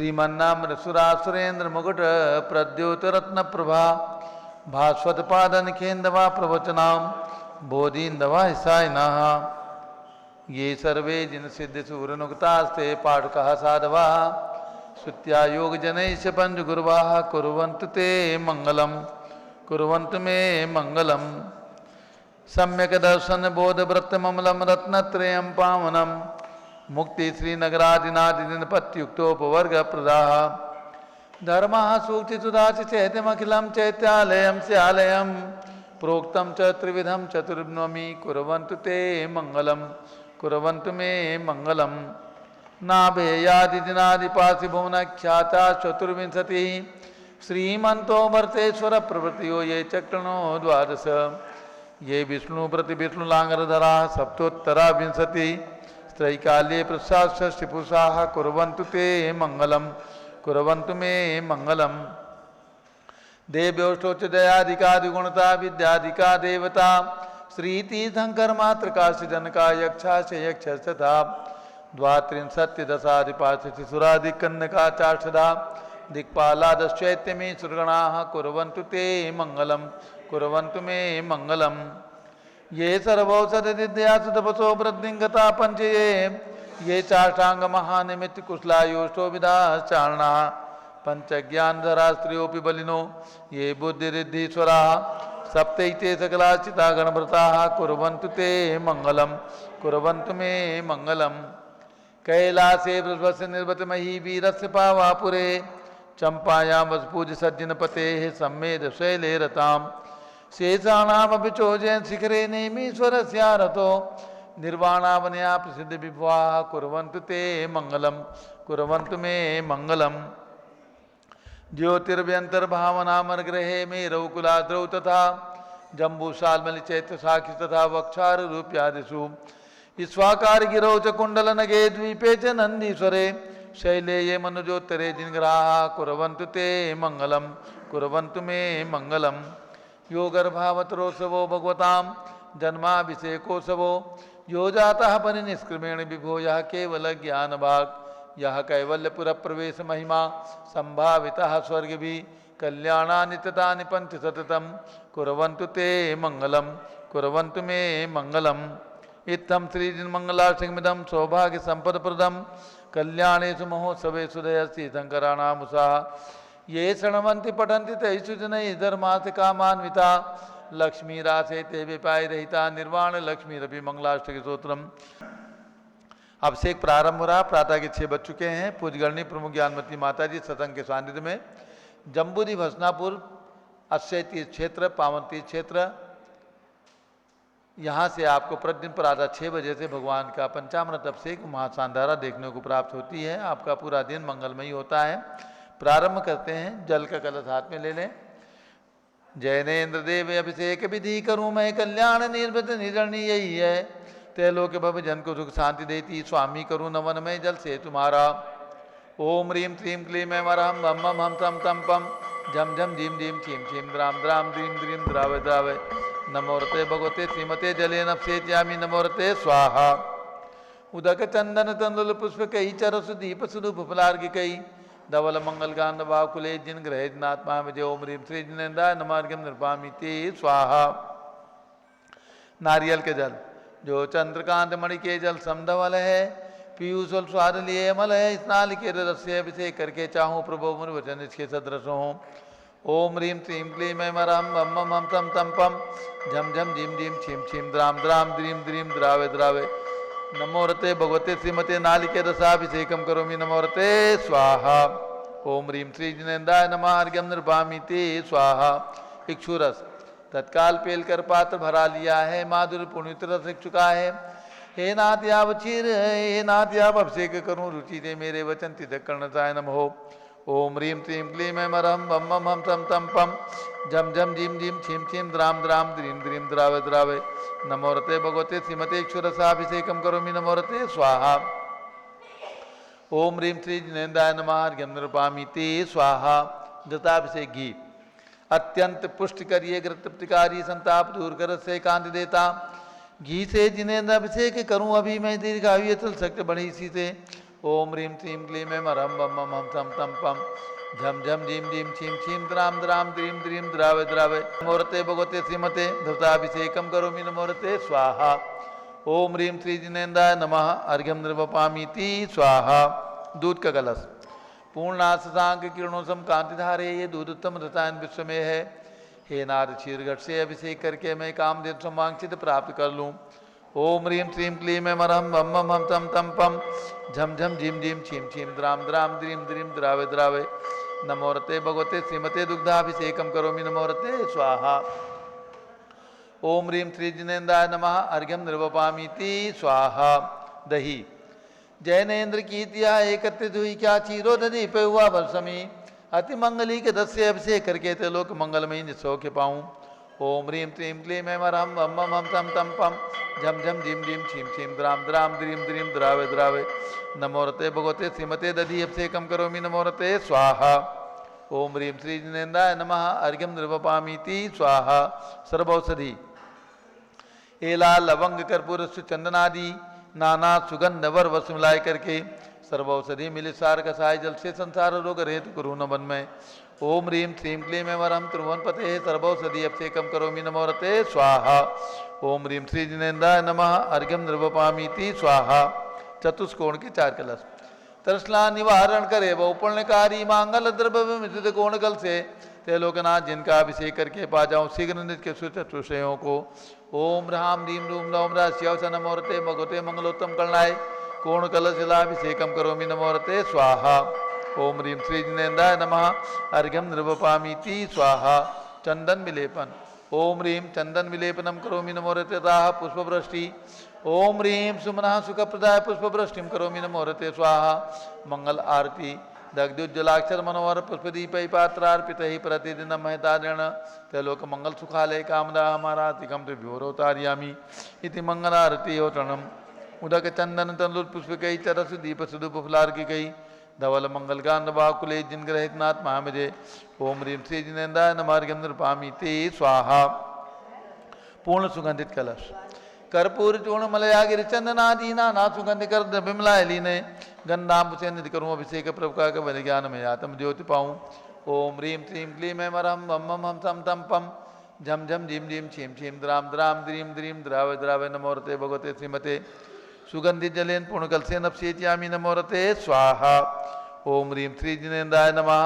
श्रीमन्नाम सुरासुरेन्द्र मुकुट प्रद्योत रत्न प्रभा भास्वत पादन खेन्दवा प्रवचनाम बोधीन्दवा हिसायनः ये सर्वे जिन सिद्ध सूरनुक्तास्ते पाठकः साधवः श्रुत्या योग जनैश्च पंच गुरुवाः कुर्वन्तु ते मंगलम कुर्वन्तु मे मंगलम सम्यक दर्शन बोध व्रत ममलम रत्नत्रयं पावनम मुक्ति श्रीनगरादिनादिन पत्युक्तोपवर्ग प्रदाः धर्मः सूक्ति सुधाच चैत्यमखिलं चैत्यालयं स्यालयं प्रोक्तं च त्रिविधं चतुर्नवमी कुर्वन्तु ते मंगलम कुर्वन्तु मे मंगलम नाभेयादिदिनादिपासि भुवनख्याता चतुर्विंशति श्रीमन्तो भरतेश्वर प्रभृतियो ये चक्रणो द्वादश ये विष्णु प्रति विष्णुलांगरधरा सप्तोत्तरा विंशति त्रैकाल्ये प्रसादषष्टिपुषाः कुर्वन्तु ते मंगलम कुर्वन्तु मे मंगलम देव्योष्टोच्च दयादिकादिगुणता विद्यादिका देवता श्रीतीर्थंकर मातृकाश्च जनका यक्षाश्च यक्षस्तथा द्वात्रिंशत्यदशादिपाशशिशुरादिकन्यका चाष्टधा दिक्पालादश्चैत्यमे सुरगणाः कुर्वन्तु ते मंगलम कुर्वन्तु मे मंगलम ये सर्वौषधविद्यासु तपसो वृद्धिंगता पंचये ये चाष्टांग महानिमित्त कुशलायोष्टो विधाश्चारणा पंचज्ञानधरा स्त्रियोऽपि बलिनो ये बुद्धिरिद्धीश्वराः सप्तैते सकलाचिता गणव्रताः कुर्वन्तु ते मंगलम कुर्वन्तु मे मंगलम कैलासे वृषभस्य निर्वतमही वीरस्य पावापुरे चंपायां वसपूज सज्जनपतेः सम्मेद शैले रताम् शेषाणामपि चोजयन् शिखरे नेमीश्वरस्यारतो निर्वाणावनया प्रसिद्ध विभवाः कुर्वन्तु ते मंगलम कुर्वन्तु मे मंगलम ज्योतिर्व्यंतर्भावनामर्ग्रहे मेरौ कुलाद्रौ तथा जम्बूशाल्मलि चैत्र साक्षि तथा वक्षारूप्यादिषु स्वाकारगिरौ च कुण्डलनगे द्वीपे च नन्दीश्वरे शैले ये मनुजोत्तरे जिनग्राः कुर्वन्तु ते मंगलम कुर्वन्तु मे मंगलम यो गर्भावतरोत्सवो भगवतां जन्माभिषेकोत्सवो यो जातः परिनिष्क्रमेण विभो यः केवल ज्ञानभाग यह कैवल्यपुर प्रवेश महिमा संभावितः स्वर्गभिः कल्याणानि ततानि पंच सततं कुर्वन्तु ते मंगलम कुर्वन्तु मे मंगलम इत्थं श्रीजिन्मङ्गलाष्टकमिदं सौभाग्य संपदप्रदं कल्याणेषु महोत्सवेषु दयस्ति शङ्कराणामुषाः ये शृण्वन्ति पठन्ति तैषु जनैः धर्मार्थ कामान्विता लक्ष्मीरासे ते विपायरहिता निर्वाण लक्ष्मीरपि मंगलाष्टक स्तोत्रम। अब से एक प्रारंभ हो रहा, प्रातः के 6 बज चुके हैं। पूजगर्णी प्रमुख ज्ञानमती माता जी सत्संग के सानिध्य में जम्बूदी भसनापुर अक्षय तीर्थ क्षेत्र पावन तीर्थ क्षेत्र, यहाँ से आपको प्रतिदिन प्रातः 6 बजे से भगवान का पंचामृत अभिषेक महाशानधारा देखने को प्राप्त होती है। आपका पूरा दिन मंगलमयी होता है। प्रारंभ करते हैं। जल का कलश हाथ में ले लें। जैनेन्द्र देव अभिषेक विधि करूँ मैं कल्याण निर्वृत निर्णी यही है, तैलोक भव जन को सुख शांति देती स्वामी करूँ नवन में जल से तुम्हारा। ओम ह्रीं क्लीं क्लीं ऐं वरहं बम बम हम तम तम पम झम झम झीम झीम छीम छीम द्राम द्राम द्रीम द्रीम द्रावय द्रावय नमोरते भगवते श्रीमते जले नप्सेत्यामि नमोरते स्वाहा। उदक चंदन तंदुल पुष्प कई चरसु दीप सुदूप फलार्घ कई धवल मंगल गान भाकुले जिन ग्रह जिनात्मा विजय ओम ह्रीं श्री जिनेन्द्राय नमार्घ्यम निर्पामि ते स्वाहा। नारियल के जल जो चंद्रकांत मणि के जल समधवल है, पीयूष स्वाद लिए अमल है, स्नान के रस से अभिषेक करके चाहूँ प्रभु मुनि वचन इसके सदृश हों। ओम ह्रीं क्लीं क्लीं ऐं वरहं बम बम हम तम तम पम झम झम झीम झीम छीम छीम द्राम द्राम द्रीम द्रीम द्रावय द्रावय नमोरते भगवते श्रीमते नालिके रसाभिषेकम करोमि नमोरते स्वाहा। ओम ह्रीं श्री जिनेन्द्राय नमः अर्घ्यम निर्भामि ते स्वाहा। इक्षुरस तत्काल पेल कर पात्र भरा लिया है, माधुर पुण्यत रस चुका है। हे नाथ याव क्षीर हे नाथ याव अभिषेक करूँ रुचि दे मेरे वचन तिथ कर्णताय नमः। ओम ह्रीं क्लीं क्लीं ऐं वरहं बम बम हम तम तम पम झम झम झीम झीम छीम छीम द्राम द्राम द्रीम द्रीम द्रावय द्रावय नमोरते भगवते श्रीमते क्षुरसाभिषेकम करोमि नमोरते स्वाहा। ओम ह्रीं श्री जिनेन्द्राय नमः अर्घ्यम निर्पामि ते स्वाहा। घृताभिषेक घी अत्यंत पुष्ट करिए घृत तृप्तिकारी संताप दूर कर से कांति देता। घी से जिनेन्द्र अभिषेक करूं अभी मैं दीर्घायु चल सकते बड़ी इसी से। ओम ह्रीं श्रीं क्लीं ऐं मरं बम मम हम तं तं पम झम झम झीं झीं छीं छीं द्रां द्रां द्रीं द्रीं द्रावय द्रावय नमोरते भगवते श्रीमते धृताभिषेकं करोमि नमोरते स्वाहा। ओम ह्रीं श्री जिनेन्द्राय नमः अर्घ्यं निर्वपामीति स्वाहा। दूध का कलश पूर्णाशांक किरणों सम कांतिधारे ये दूध उत्तम रसायन विश्व में है। हे नारद क्षीरघट से अभिषेक करके मैं कामदेव संवांछित प्राप्त कर लूँ। ओम ह्रीं श्रीं क्लीं ऐं मरं बम मम हम तं तं पम झम झम झीं झीं छीं छीं द्रां द्रां द्रीं द्रीं द्रावय द्रावय नमोरते भगवते श्रीमते दुग्धाभिषेकं करोमि नमोरते स्वाहा। ओम ह्रीं श्री जिनेन्द्राय नमः अर्घ्यं निर्वपामीति स्वाहा। दही जैनेन्द्र कीर्तिया एकत्रित हुई क्या चीरो दधी पे हुआ वर्षमी अति मंगली के दस से अभिषेक करके ते लोक मंगलमयी निसौख्य पाऊँ। ओम ह्रीं श्रीं क्लीं ऐं मरं बम मम हम तं तं पम झम झम झीं झीं छीं छीं द्रां द्रां द्रीं द्रीं द्रावय द्रावय नमोरते भगवते श्रीमते दधी अभिषेकं करोमि नमोरते स्वाहा। ओम ह्रीं श्री जिनेन्द्राय नमः अर्घ्यं निर्वपामीति स्वाहा। सर्वौषधि एला लवंग कर्पूर चंदनादि नाना सुगंध वर वसु मिलाय करके सर्वौषधि मिले सार कसाय जल से संसार रोग रहित कुरु न बन में। ओम ह्रीं श्रीं क्लीं ऐं मरं त्रिभुवन पते सर्वौषधि अभिषेकं करोमि नमोरते स्वाहा। ओम ह्रीं श्री जिनेन्द्राय नमः अर्घ्यं निर्वपामीति स्वाहा। चतुष्कोण के चार कलश तृष्णा निवारण करे वो पुण्यकारी मांगल द्रव्य मिश्रित कोण कल से ते लोकनाथ जिनका अभिषेक करके पा जाऊं शीघ्र नित्य चतुषयों को। ओम ह्रां ह्रीं रूं नौम राशिव स नमोरते भगवते मंगलोत्तम करणाय कोण कलश जलाभिषेकं करोमि नमोरते स्वाहा। ओम ह्रीं श्री जिनेन्द्राय नमः अर्घ्यं निर्वपामीति स्वाहा। चंदन विलेपन ओम ह्रीं चंदन विलेपनम करोमि नमोरते ताः पुष्पवृष्टि। ओम ह्रीं सुमनः सुखप्रदाय पुष्पवृष्टिं करोमि नमोरते स्वाहा। मंगल आरती दग्धुज्जलाक्षर मनोहर पुष्पदीपै पात्रार्पितैः प्रतिदिनं महतारेण त्रैलोक मंगल सुखालय कामदा हमारातिकं त्रिभ्योरोतार्यामि इति मंगलारती होतणम् उदक चंदन तंदुल पुष्पिकै चरस दीप सुदुप फुलार्किकै धवल मंगल गान बाकुले जिनग्रहित नाथ महामजे। ओम ह्रीं श्री जिनेन्द्राय नमः अर्घ्यं निर्वपामीति स्वाहा। पूर्ण सुगंधित कलश कर्पूर चूर्ण मलयागिरि चंदनादि नाना सुगंध कर विमलाय लीने गंधाम्ब से निधि करूँ अभिषेक प्रभु का बल ज्ञान में आत्म ज्योति पाऊँ। ओम ह्रीं श्रीं क्लीं ऐं मरं बम मम हम तं तं पम झम झम झीं झीं छीं छीं द्रां द्रां द्रीं द्रीं द्रावय द्रावय नमोरते भगवते श्रीमते सुगंधित जलेन पूर्णकल से नप्स्येत्यामि नमोरते स्वाहा। ओम ह्रीं श्री जिनेन्द्राय नमः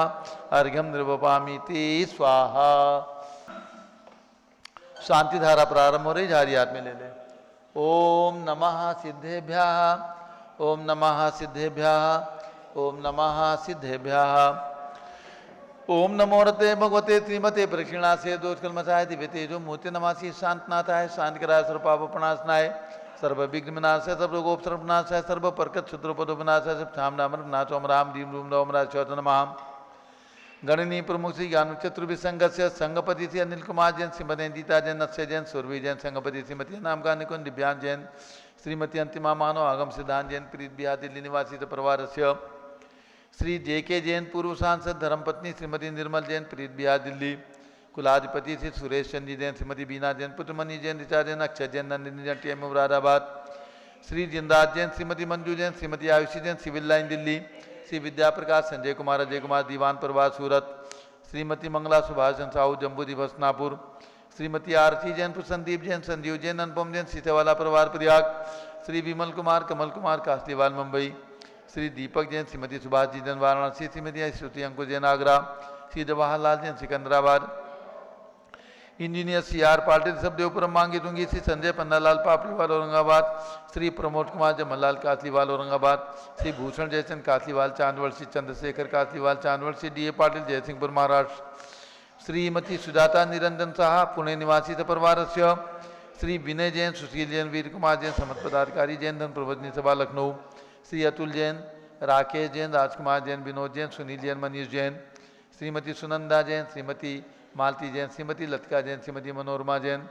अर्घ्यं निर्वपामीति स्वाहा। शांति धारा प्रारंभ हो रही, झारी हाथ में ले ले। ओम नमः सिद्धेभ्यः ओम नमः सिद्धेभ्यः ओम नमः सिद्धेभ्यः। ओम नमोरते भगवते श्रीमते प्रक्षिणासे दोषकल्मषाय दिव्य तेजो मूर्ति नमासि शांतनाथाय शांतिकराय सर्वपापप्रणाशनाय सर्वविघ्नविनाशाय सर्वगोपसर्वनाशाय सर्वपर्कट शत्रुपदोपनाशाय सबधामनामनाथ ओम राम दीम रूम नवम राजचौथ नमः। गणनी प्रमुख श्री ज्ञान चतुर्विसंग से संगपति श्री अनिल कुमार जैन श्रीमती दीता जैन नत्स्य जैन सुरभि जैन संगपति श्रीमती नाम का निकुंज दिव्यांग जैन श्रीमती अंतिमा मानव आगम सिद्धांत जैन प्रीत बिहार दिल्ली निवासी परिवार से श्री JK जैन पूर्व सांसद धर्मपत्नी श्रीमती निर्मल जैन प्रीत बिहार दिल्ली कुलाधिपति Shri Suresh Chandi Jain Shrimati Beena Jain Putramani Jain Richa Jain Akshay Jain Nandini Jain TM Moradabad Shri Jindaj Jain Shrimati Manju Jain Shrimati Ayushi Jain civil line Delhi Shri Vidya Prakash Sanjay Kumar Ajay Kumar Diwan परिवार सूरत श्रीमती मंगला सुभाष साहू जम्बू दिवस नापुर श्रीमती आरती जैन संदीप जैन संजीव जैन अनुपम जैन सीतेवाला परिवार प्रयाग श्री विमल कुमार कमल कुमार कासलीवाल मुंबई श्री दीपक जैन श्रीमती सुभाष जी जैन वाराणसी श्रीमती श्रुति अंकुर जैन आगरा श्री जवाहरलाल जैन सिकंदराबाद इंजीनियर CR पाटिल सब देवपुरम मांगी दूंगी श्री संजय पन्नालाल पापड़ीवाल औरंगाबाद श्री प्रमोद कुमार जमललाल कासलीवाल औरंगाबाद श्री भूषण जयचंद कासलीवाल चांदवड़ श्री चंद्रशेखर कासलीवाल चांदवड़ श्री DA पाटिल जयसिंहपुर महाराष्ट्र श्रीमती सुजाता निरंजन साहा पुणे निवासी परिवार श्री विनय जैन सुशील जैन वीर कुमार जैन समत पदाधिकारी जैन धन प्रबोधनी सभा लखनऊ श्री अतुल जैन राकेश जैन राजकुमार जैन विनोद जैन सुनील जैन मनीष जैन श्रीमती सुनंदा जैन श्रीमती मालती जैन श्रीमती लतिका जैन श्रीमती मनोरमा जैन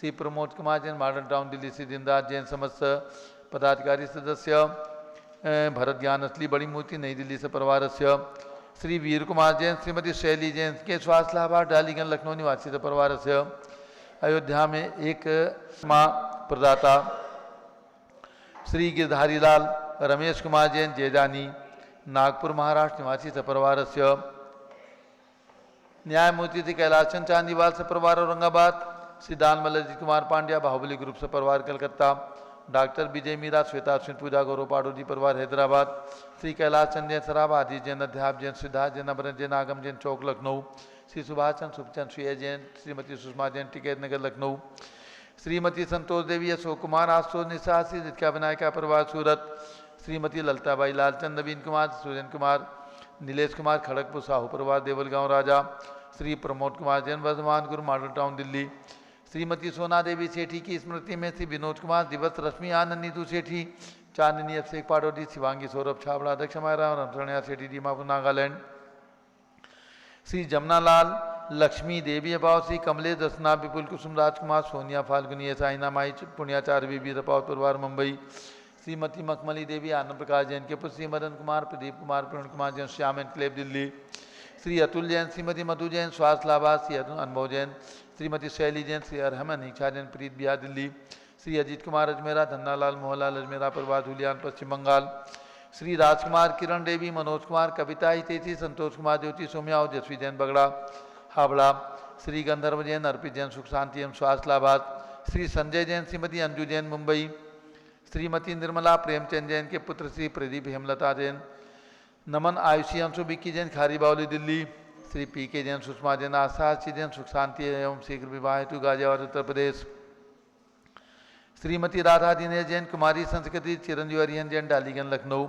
श्री प्रमोद कुमार जैन मॉडर्न टाउन दिल्ली श्री दिनदास जैन समस्त पदाधिकारी सदस्य भरत ज्ञान असली बड़ी मूर्ति नई दिल्ली से परिवार श्री वीर कुमार जैन श्रीमती शैली जैन के स्वास्थ्य लाभार डालीगंज लखनऊ निवासी से परिवार अयोध्या में एक माँ प्रदाता श्री गिरधारी लाल रमेश कुमार जैन जेजानी नागपुर महाराष्ट्र निवासी सपरिवार से न्यायमूर्ति श्री कैलाश चंद चांदीवाल सपरिवार औरंगाबाद श्री दान मल्लजीत कुमार पांड्या बाहुबली ग्रुप सपरिवार कलकत्ता डॉक्टर विजय मीरा श्वेता अश्विन पूजा गौरव पाडोजी परिवार हैदराबाद श्री कैलाश चंद जैन सराबा आदि जैन अध्याप जैन सिद्धार्थ जैन अमरन जैन आगम जैन चौक लखनऊ श्री सुभाष चंद सुखचंद श्री जैन श्रीमती सुषमा जैन टिकैत नगर लखनऊ श्रीमती संतोष देवी अशोक कुमार आशुतोष निशा श्री रितिका विनायका परिवार सूरत श्रीमती ललिताबाई लालचंद नवीन कुमार सुरेंद्र कुमार नीलेश कुमार खड़गपुर साहू परिवार देवलगांव राजा श्री प्रमोद कुमार जैन वर्धमान गुरु मॉडल टाउन दिल्ली श्रीमती सोना देवी सेठी की स्मृति में श्री विनोद कुमार दिवस रश्मि आनंद नीतू सेठी चांदनी अभिषेक पाडोडी शिवांगी सौरभ छाबड़ा अध्यक्ष मायरा रमसणिया सेठी दीमापुर नागालैंड श्री जमुनालाल लक्ष्मी देवी अभाव श्री कमलेश दसना विपुल कुसुम राजकुमार सोनिया फाल्गुनी साइना माई पुण्याचार्य बीबी रपावत परिवार मुंबई श्रीमती मखमली देवी आनंद प्रकाश जैन के पुत्र श्री मदन कुमार प्रदीप कुमार प्रवीण कुमार जैन श्याम एनक्लेव दिल्ली श्री अतुल जैन श्रीमती मधु जैन स्वास्थ्य लाभार्थ श्री अनुभव जैन श्रीमती शैली जैन श्री अरहमन इच्छा जैन प्रीत बिहार दिल्ली श्री अजीत कुमार अजमेरा धन्नालाल मोहनलाल अजमेरा परिवार धुलियान पश्चिम बंगाल श्री राजकुमार किरण देवी मनोज कुमार कविता हितेशी संतोष कुमार ज्योति सोम्या जसवी जैन बगड़ा हावड़ा श्री गंधर्व जैन अर्पित जैन सुख शांति एवं स्वास्थ्य लाभार्थ श्री संजय जैन श्रीमती अंजू जैन मुंबई श्रीमती निर्मला प्रेमचंद जैन के पुत्र श्री प्रदीप हेमलता जैन नमन आयुषी अंशु बिक्की जैन खारी बावली दिल्ली श्री पी के जैन सुषमा जैन आशा जैन सुख शांति एवं शीघ्र विवाह हेतु गाजियाबाद उत्तर प्रदेश श्रीमती राधा दिनेश जैन कुमारी संस्कृति चिरंजीव हरिहन जैन डालीगंज लखनऊ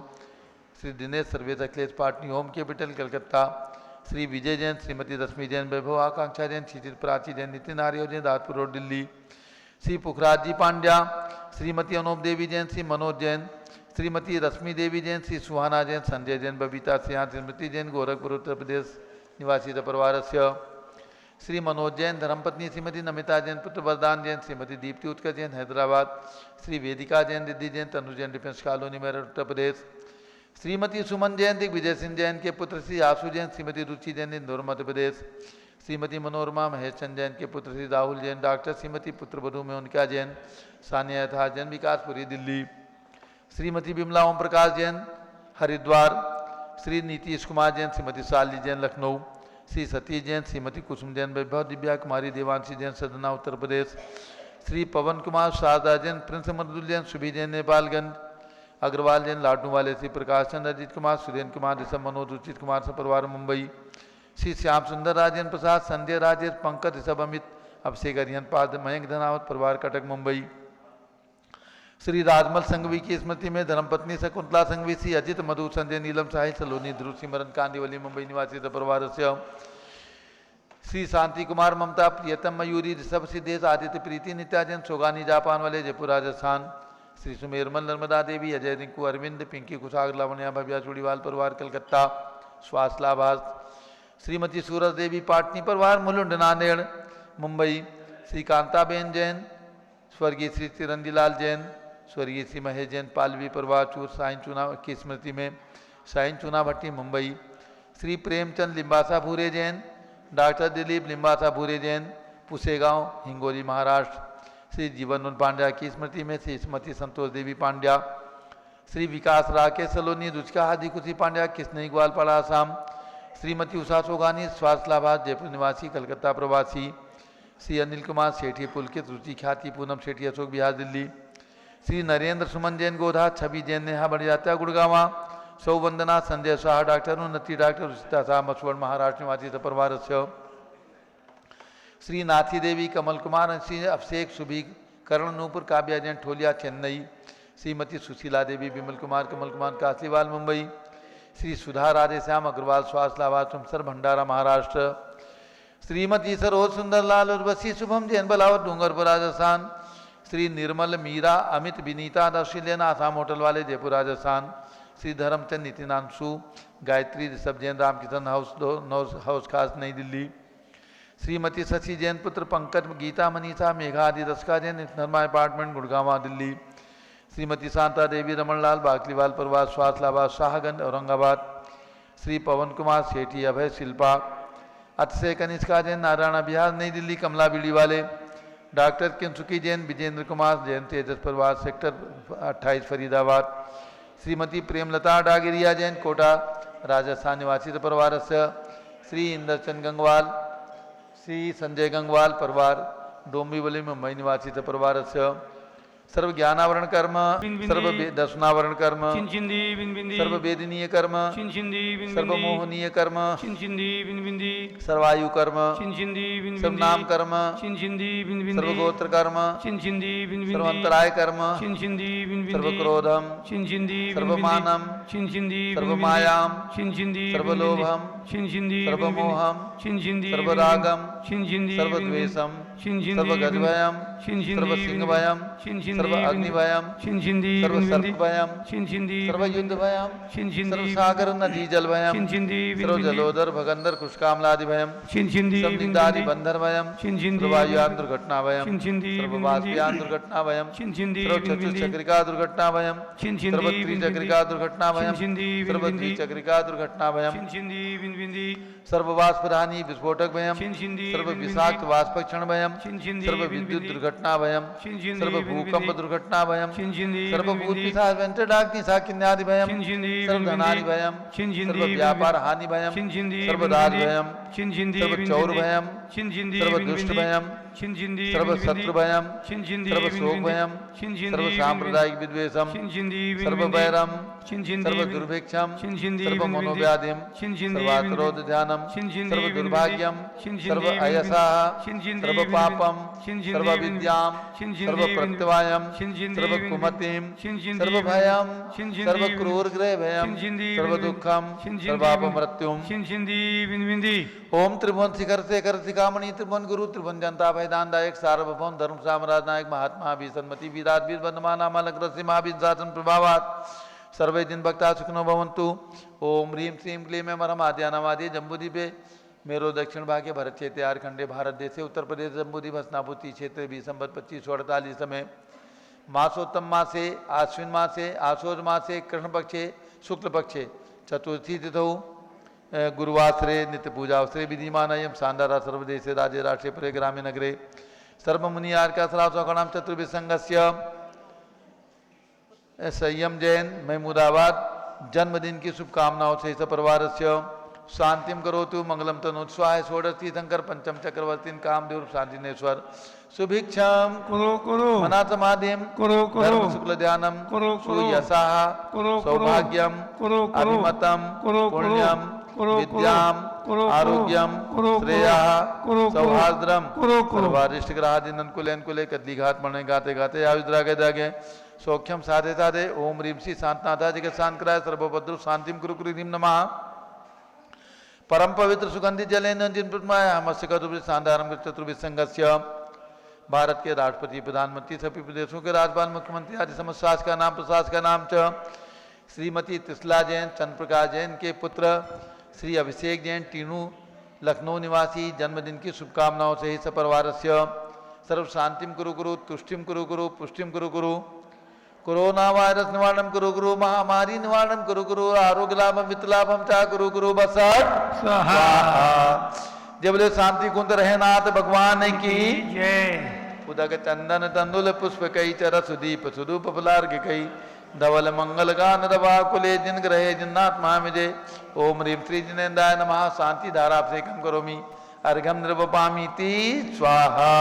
श्री दिनेश सर्वेद अखिलेश पाटनी होम कैपिटल कलकत्ता श्री विजय जैन श्रीमती रश्मि जैन वैभव आकांक्षा जैन क्षितिज प्राची जैन नितिन आर्य जैन दादपुर रोड दिल्ली श्री पुखराज जी पांड्या श्रीमती अनूप देवी जैन श्री मनोज जैन श्रीमती रश्मि देवी जैन श्री सुहाना जैन संजय जैन बबीता सिंह स्मृति जैन गोरखपुर उत्तर प्रदेश निवासी परिवार से श्री मनोज जैन धर्मपत्नी श्रीमती नमिता जैन पुत्र वरदान जैन श्रीमती दीप्ति उत्कर्ष जैन हैदराबाद श्री वेदिका जैन रिद्धि जैन तनु जैन डिफेंस कॉलोनी मेरठ उत्तर प्रदेश श्रीमती सुमन जैन दिग्विजय सिंह जैन के पुत्र श्री आशु जैन श्रीमती रुचि जैन इंदौर मध्य प्रदेश श्रीमती मनोरमा महेश चंद जैन के पुत्र श्री राहुल जैन डॉक्टर श्रीमती पुत्रवधू में उनका जैन सानिया यथा जैन विकासपुरी दिल्ली श्रीमती बिमला ओम प्रकाश जैन हरिद्वार श्री नीतीश कुमार जैन श्रीमती शाली जैन लखनऊ श्री सतीश जैन श्रीमती कुसुम जैन वैभव दिव्या कुमारी देवांशी जैन सदना उत्तर प्रदेश श्री पवन कुमार शारदा जैन प्रिंस मर्दुल जैन सुभी जैन नेपालगंज अग्रवाल जैन लाडू वाले श्री प्रकाश चंद्र अजीत कुमार सुरेंद्र कुमार ऋषभ मनोज उचित कुमार सपरिवार मुंबई श्री श्याम सुंदर राजेंद्र प्रसाद संजय राजेश पंकज ऋषभ अमित अभिषेक हरिहन पाद मयंक धनावत परिवार कटक मुंबई श्री राजमल संघवी की स्मृति में धर्मपत्नी शकुंतला संघवी श्री अजित मधु संजय नीलम साहिल सलोनी ध्रुव सिमरन कांदिवली मुंबई निवासी परिवार से श्री शांति कुमार ममता प्रियतम मयूरी ऋषभ सिद्धेश आदित्य प्रीति नित्या जैन सोगानी जापान वाले जयपुर राजस्थान श्री सुमेरमल नर्मदा देवी अजय रिंकू अरविंद पिंकी कुशाग लावण्या भव्या चूड़ीवाल परिवार कलकत्ता स्वास्थ्य लाभार्थ श्रीमती सूरज देवी पाटनी परिवार मुलुंड नांदेड़ मुंबई श्री कांताबेन जैन स्वर्गीय श्री चिरंजीलाल जैन स्वर्गीय श्री महेश जैन पालवी परिवार चूर साइन चूना की स्मृति में साइन चूना भट्टी मुंबई श्री प्रेमचंद लिम्बासा भूरे जैन डॉक्टर दिलीप लिम्बासा भूरे जैन पुसेगांव हिंगोली महाराष्ट्र श्री जीवन पांड्या की स्मृति में श्री स्मृति संतोष देवी पांड्या श्री विकास राकेश सलोनी रुचिका हादी कुशी पांड्या किसनई ग्वालपाड़ा आसाम श्रीमती उषा सोगानी स्वास्थ्य लाभार्थ जयपुर निवासी कलकत्ता प्रवासी श्री अनिल कुमार सेठी पुलकित रुचि ख्याति पूनम सेठी अशोक बिहार दिल्ली श्री नरेंद्र सुमन जैन गोधा छवि जैन नेहा बड़ियात्या गुड़गावा सौवंदना संजय शाह डॉक्टर उन्नति डॉक्टर रुचिता शाह मसवड़ महाराष्ट्र निवासी परिवार से श्री नाथी देवी कमल कुमार श्री अभिषेक सुभी करण नूपुर काव्या जैन ठोलिया चेन्नई श्रीमती सुशीला देवी विमल कुमार कमल कुमार काशीवाल मुंबई श्री सुधा राधे श्याम अग्रवाल स्वास्थ्य लाभार्थ सर भंडारा महाराष्ट्र श्रीमती सरोज सुंदरलाल उर्वशी शुभम जैन बलावत डूंगरपुर राजस्थान श्री निर्मल मीरा अमित विनीता दर्शिलेन आसाम होटल वाले जयपुर राजस्थान श्री धर्मचंद नितिनांशु गायत्री ऋषभ जैन रामकिशन हाउस खास नई दिल्ली श्रीमती शशि जैन पुत्र पंकज गीता मनीषा मेघा आदि दस्का जैन नरमा अपार्टमेंट गुड़गांव दिल्ली श्रीमती शांता देवी रमनलाल बाकलीवाल परिवार स्वास्थ्य लाभार्थ शाहगंज औरंगाबाद श्री पवन कुमार सेठी अभय शिल्पा अतिशय कनिष्का जैन नारायणा बिहार नई दिल्ली कमला बीड़ी वाले डॉक्टर किंसुकी जैन विजेंद्र कुमार जैन तेजस परिवार सेक्टर 28 फरीदाबाद श्रीमती प्रेमलता डागिरिया जैन कोटा राजस्थान निवासी परिवार से श्री इंद्रचंद गंगवाल श्री संजय गंगवाल परिवार डोंबिवली मुंबई निवासी परिवार से सर्व ज्ञानावरण कर्म सर्व दर्शनावरण कर्म सर्व वेदनीय कर्म सर्व मोहनीय कर्म सर्वायु कर्म सर्व नाम कर्म सर्व गोत्र कर्म सर्व अंतराय कर्म सर्व क्रोधम सर्व मानम सर्व मायाम सर्व लोभम सर्व मोहम सर्व रागम सर्व द्वेषम सर्व गजभयम सर्व सिंहभयम सर्व अग्निभयम सर्व सर्पभयम सर्व युद्धभयम सर्व सागर नदी जलभयम सर्व जलोदर भगंदर कुष्कामलादि भयम संदिग्धादि बंधन भयम सर्व वायुयान दुर्घटना भयम सर्व वाष्पयान दुर्घटना भयम सर्व चतुश्चक्रिका दुर्घटना भयम सर्व त्रिचक्रिका दुर्घटना भयम सर्व द्विचक्रिका दुर्घटना भयम सर्व वाष्पधानी विस्फोटक भयम सर्व विषाक्त वाष्पक्षण भयम सर्व विद्युत दुर्घटना भयम सर्व भूकंप दुर्घटना भयम सर्व भूत पिशाच वेंटडाग्नि साकिन्यादि भयम सर्व धनानि भयम सर्व व्यापार हानि भयम सर्व दास भयम सर्व चौर भयम सर्व दुष्ट भयम सर्व शत्रु भयम सर्व शोक भयम सर्व सांप्रदायिक विद्वेषम सर्व वैरम सर्व दुर्भिक्षम सर्व मनोव्याधिम सर्वात्रोध ध्यानम सर्व दुर्भाग्यम सर्व अयसाः सर्व पापम सर्व विद्याम सर्व प्रत्यवायम सर्व कुमतिम सर्व भयम सर्व क्रूर ग्रह भयम सर्व दुखम सर्वापमृत्युम ओम त्रिभुवन शिखर शेखर शिखामणि त्रिभुवन गुरु त्रिभुवन जनता भयदान दायक सार्वभौम धर्म साम्राज्य नायक महात्मा भी सन्मति वीराट वीर बंधमान मालक रस्य महावीर शासन प्रभावात सर्वे दिन भक्ता सुखनो भवन्तु। ओम ह्रीं श्रीं क्लीं मरम आद्यानामादि जम्बूद्वीपे मेरो दक्षिण भागे भरत क्षेत्र आरखंडे भारत देशे उत्तर प्रदेश जम्बूद्वीप हस्नापुती क्षेत्र 20 संवत 2548 में मासोत्तम मासे आश्विन मासे आशोज मासे कृष्ण पक्षे शुक्ल पक्षे चतुर्थी तिथौ गुरुवासरे नित्य पूजावसरे विधिमान अयम शानदारा सर्वदेशे राज्य राष्ट्रे परे ग्रामे नगरे सर्वमुनि आर्कासरासौकणाम चतुर्विसंगस्य संयम जैन महमूदाबाद जन्मदिन की शुभकामनाओं से सपरिवार से शांतिम करोतु मंगलम तनोत्स्वाय षोडशी शंकर पंचम चक्रवर्ती कामदेव शांतिनेश्वर सुभिक्षम मनासमाधिम धर्म शुक्ल ध्यानम सुयसाः सौभाग्यम अभिमतम पुण्यम विद्याम आरोग्यम श्रेयः सौहार्द्रम सर्वारिष्ट ग्रहादिनन कुलेन कुले कदली घाट मणे गाते गाते आयुद्रागे दागे सौख्यम साधे साधे ओम ह्रीं श्री शांतनाथा जगत शांतराय सर्वभद्र शांतिम कुरु कुरु ह्रीं नमः परम पवित्र सुगंधित जलेन जिन प्रतिमाय हमस्य कदुब्र शानदारम चतुर्विसंगस्य भारत के राष्ट्रपति प्रधानमंत्री सभी प्रदेशों के राज्यपाल मुख्यमंत्री आदि समस्त शासक का नाम प्रशासक का नाम च श्रीमती त्रिशला जैन चंद्र प्रकाश जैन के पुत्र श्री अभिषेक जैन टीनू लखनऊ निवासी जन्मदिन की शुभकामनाओं से ही सपरिवार से सर्व शांतिम कुरु कुरु तुष्टिम कुरु कुरु पुष्टिम कुरु कुरु कोरोना वायरस निवारणम कुरु कुरु महामारी निवारणम कुरु कुरु आरोग्य लाभम वित्त लाभम चा कुरु कुरु बसत स्वाहा। जय बोले शांति कुंद रहे नाथ भगवान की जय। उदक चंदन तंदुल पुष्प कई चर सुदीप सुदूप फलार्घ कई धवल मंगल गान दवा कुले जिन ग्रहे जिन्नाथ महामिजे ओम ह्रीं श्री जिनेन्द्राय नमः शांति धारा अभिषेकम करोमि अर्घम निर्वपामीति स्वाहा।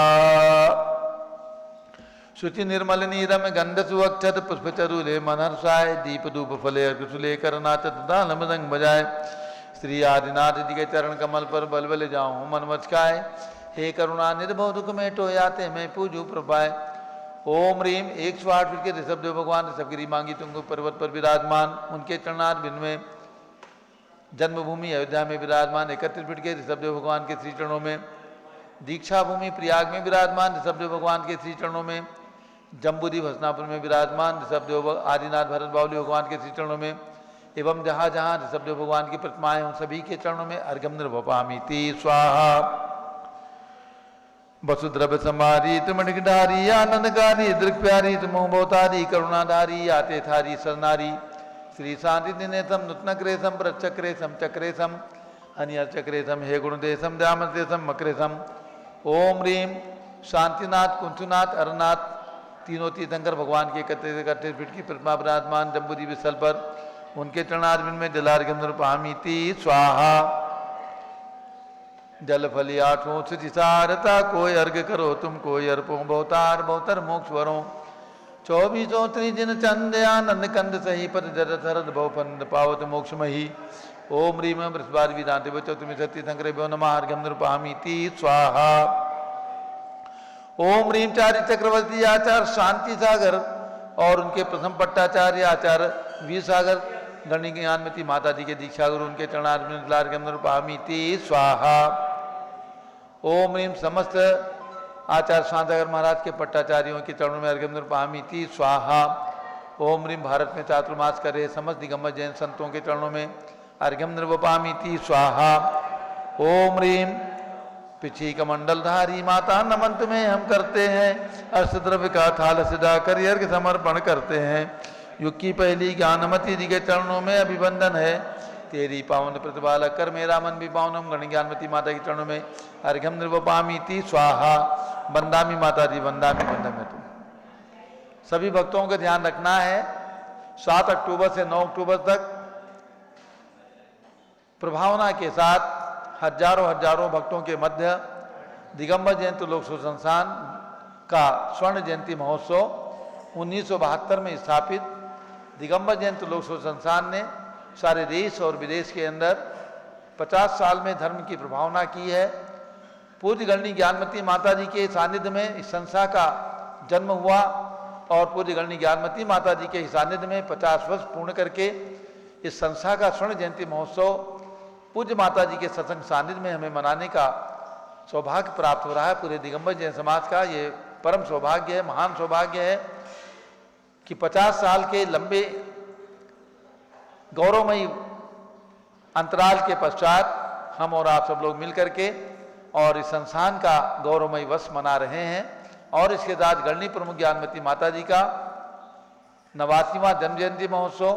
शुचि निर्मल नीरम गंध सुअक्षत पुष्पचरुले मनहर्षाय दीप धूप फले अर्घसुले करनाचत दानम रंग बजाय श्री आदिनाथ जी के चरण कमल पर बल बल जाऊं मन मचकाय हे करुणा निर्भव दुख में टोयाते मैं पूजू प्रभाय ओम ह्रीं 108 फीट के ऋषभदेव भगवान ऋषभगिरी मांगी तुंग पर्वत पर विराजमान उनके चरणार बिंद में जन्मभूमि अयोध्या में विराजमान 31 फीट के ऋषभदेव भगवान के श्री चरणों में दीक्षा भूमि प्रयाग में विराजमान ऋषभदेव भगवान के श्री चरणों में जम्बूद्वीप हस्तिनापुर में विराजमान ऋषभदेव आदिनाथ भरत बाहुली भगवान के श्री चरणों में एवं जहाँ जहाँ ऋषभदेव भगवान की प्रतिमाएं उन सभी के चरणों में अर्घम निर्वपामीति स्वाहा। वसुद्रव्य समारी त्रिमणिकधारी आनंदकारी दृक् प्यारी मोहतारी करुणाधारी आते थारी सरनारी श्री शांति दिनेशम नूतन क्रेशम प्रचक्रेशम चक्रेशम अनियर चक्रेशम हे गुणदेशम द्यामदेशम मक्रेशम ओम ह्रीं शांतिनाथ कुंचुनाथ अरनाथ तीनों तीर्थंकर भगवान के 31 फीट की प्रतिमा विराजमान जम्बूद्वीप स्थल पर उनके चरणारविंद में जलार्घ्यम समर्पयामीति स्वाहा। जल फली आठों सारता कोई अर्घ करो तुम कोई अर्पो बहुतार बहुतर मोक्ष वरो 24 त्रिजिन चंद आनंद कंद सही पद जर सरद बहुपंद पावत मोक्ष मही। ओम ह्रीम बृहस्पति विदांति बचो तुम्हें सत्य संग्रह भ्यो नमः अर्घ्यम निरूपयामीति स्वाहा। ओम ह्रीम चार्य चक्रवर्ती आचार्य शांति सागर और उनके प्रथम पट्टाचार्य आचार्य वीर सागर गणिक ज्ञानमती माता जी के दीक्षा गुरु उनके चरणार्घ्यम निरूपयामीति स्वाहा। ओम ह्रीम समस्त आचार्य शांतागर महाराज के पट्टाचार्यों के चरणों में अर्घ्यम निरूपयामीति स्वाहा। ओम ह्रीम भारत में चातुर्मास कर रहे समस्त दिगंबर जैन संतों के चरणों में अर्घ्यम निरूपयामीति स्वाहा। ओम ह्रीम पिछी कमंडलधारी माता नमन तुम्हें हम करते हैं अष्टद्रव्य का थाल सजाकर अर्घ्य समर्पण करते हैं। युग की पहली ज्ञानमती जी के चरणों में अभिवंदन है तेरी पावन प्रतिभा कर मेरा मन भी पावनम गण ज्ञानमती माता के चरणों में अर्घ्यम निरूपयामीति स्वाहा। वंदामी माता जी वंदामी वंदम तुम। सभी भक्तों का ध्यान रखना है 7 अक्टूबर से 9 अक्टूबर तक प्रभावना के साथ हजारों भक्तों के मध्य दिगंबर जयंती लोक संस्थान का स्वर्ण जयंती महोत्सव 1972 में स्थापित दिगंबर जयंती लोक संस्थान ने सारे देश और विदेश के अंदर 50 साल में धर्म की प्रभावना की है। पूज्य गणनी ज्ञानमती माता जी के सानिध्य में इस संस्था का जन्म हुआ और पूज्य गणनी ज्ञानमती माता जी के सानिध्य में 50 वर्ष पूर्ण करके इस संस्था का स्वर्ण जयंती महोत्सव पूज्य माता जी के सत्संग सानिध्य में हमें मनाने का सौभाग्य प्राप्त हो रहा है। पूरे दिगंबर जैन समाज का ये परम सौभाग्य है, महान सौभाग्य है कि 50 साल के लंबे गौरवमयी अंतराल के पश्चात हम और आप सब लोग मिलकर के और इस संस्थान का गौरवमयी वर्ष मना रहे हैं। और इसके साथ गणनी प्रमुख ज्ञानमती माता जी का 89वां जन्म जयंती महोत्सव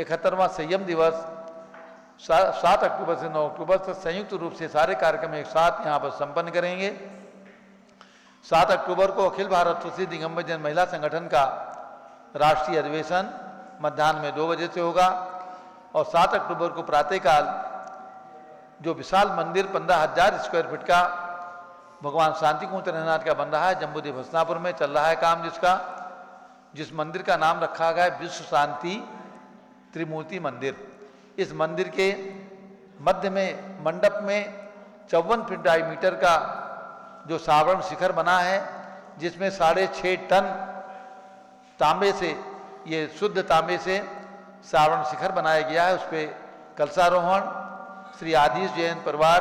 71वां संयम दिवस 7 अक्टूबर से 9 अक्टूबर तक संयुक्त रूप से सारे कार्यक्रम एक साथ यहाँ पर संपन्न करेंगे। 7 अक्टूबर को अखिल भारत प्रसिद्ध दिगंबर जैन महिला संगठन का राष्ट्रीय अधिवेशन मध्याह्न में 2 बजे से होगा और 7 अक्टूबर को प्रातःकाल जो विशाल मंदिर 15,000 स्क्वायर फीट का भगवान शांति कुंज रहनाथ का बन रहा है जम्बूद्वीप हसनापुर में चल रहा है काम, जिस मंदिर का नाम रखा गया है विश्व शांति त्रिमूर्ति मंदिर। इस मंदिर के मध्य में मंडप में 54 फीट डायमीटर का जो सावरण शिखर बना है जिसमें 6.5 टन तांबे से, ये शुद्ध तांबे से सावरण शिखर बनाया गया है। उस पर कलशारोहण श्री आदिश जैन परिवार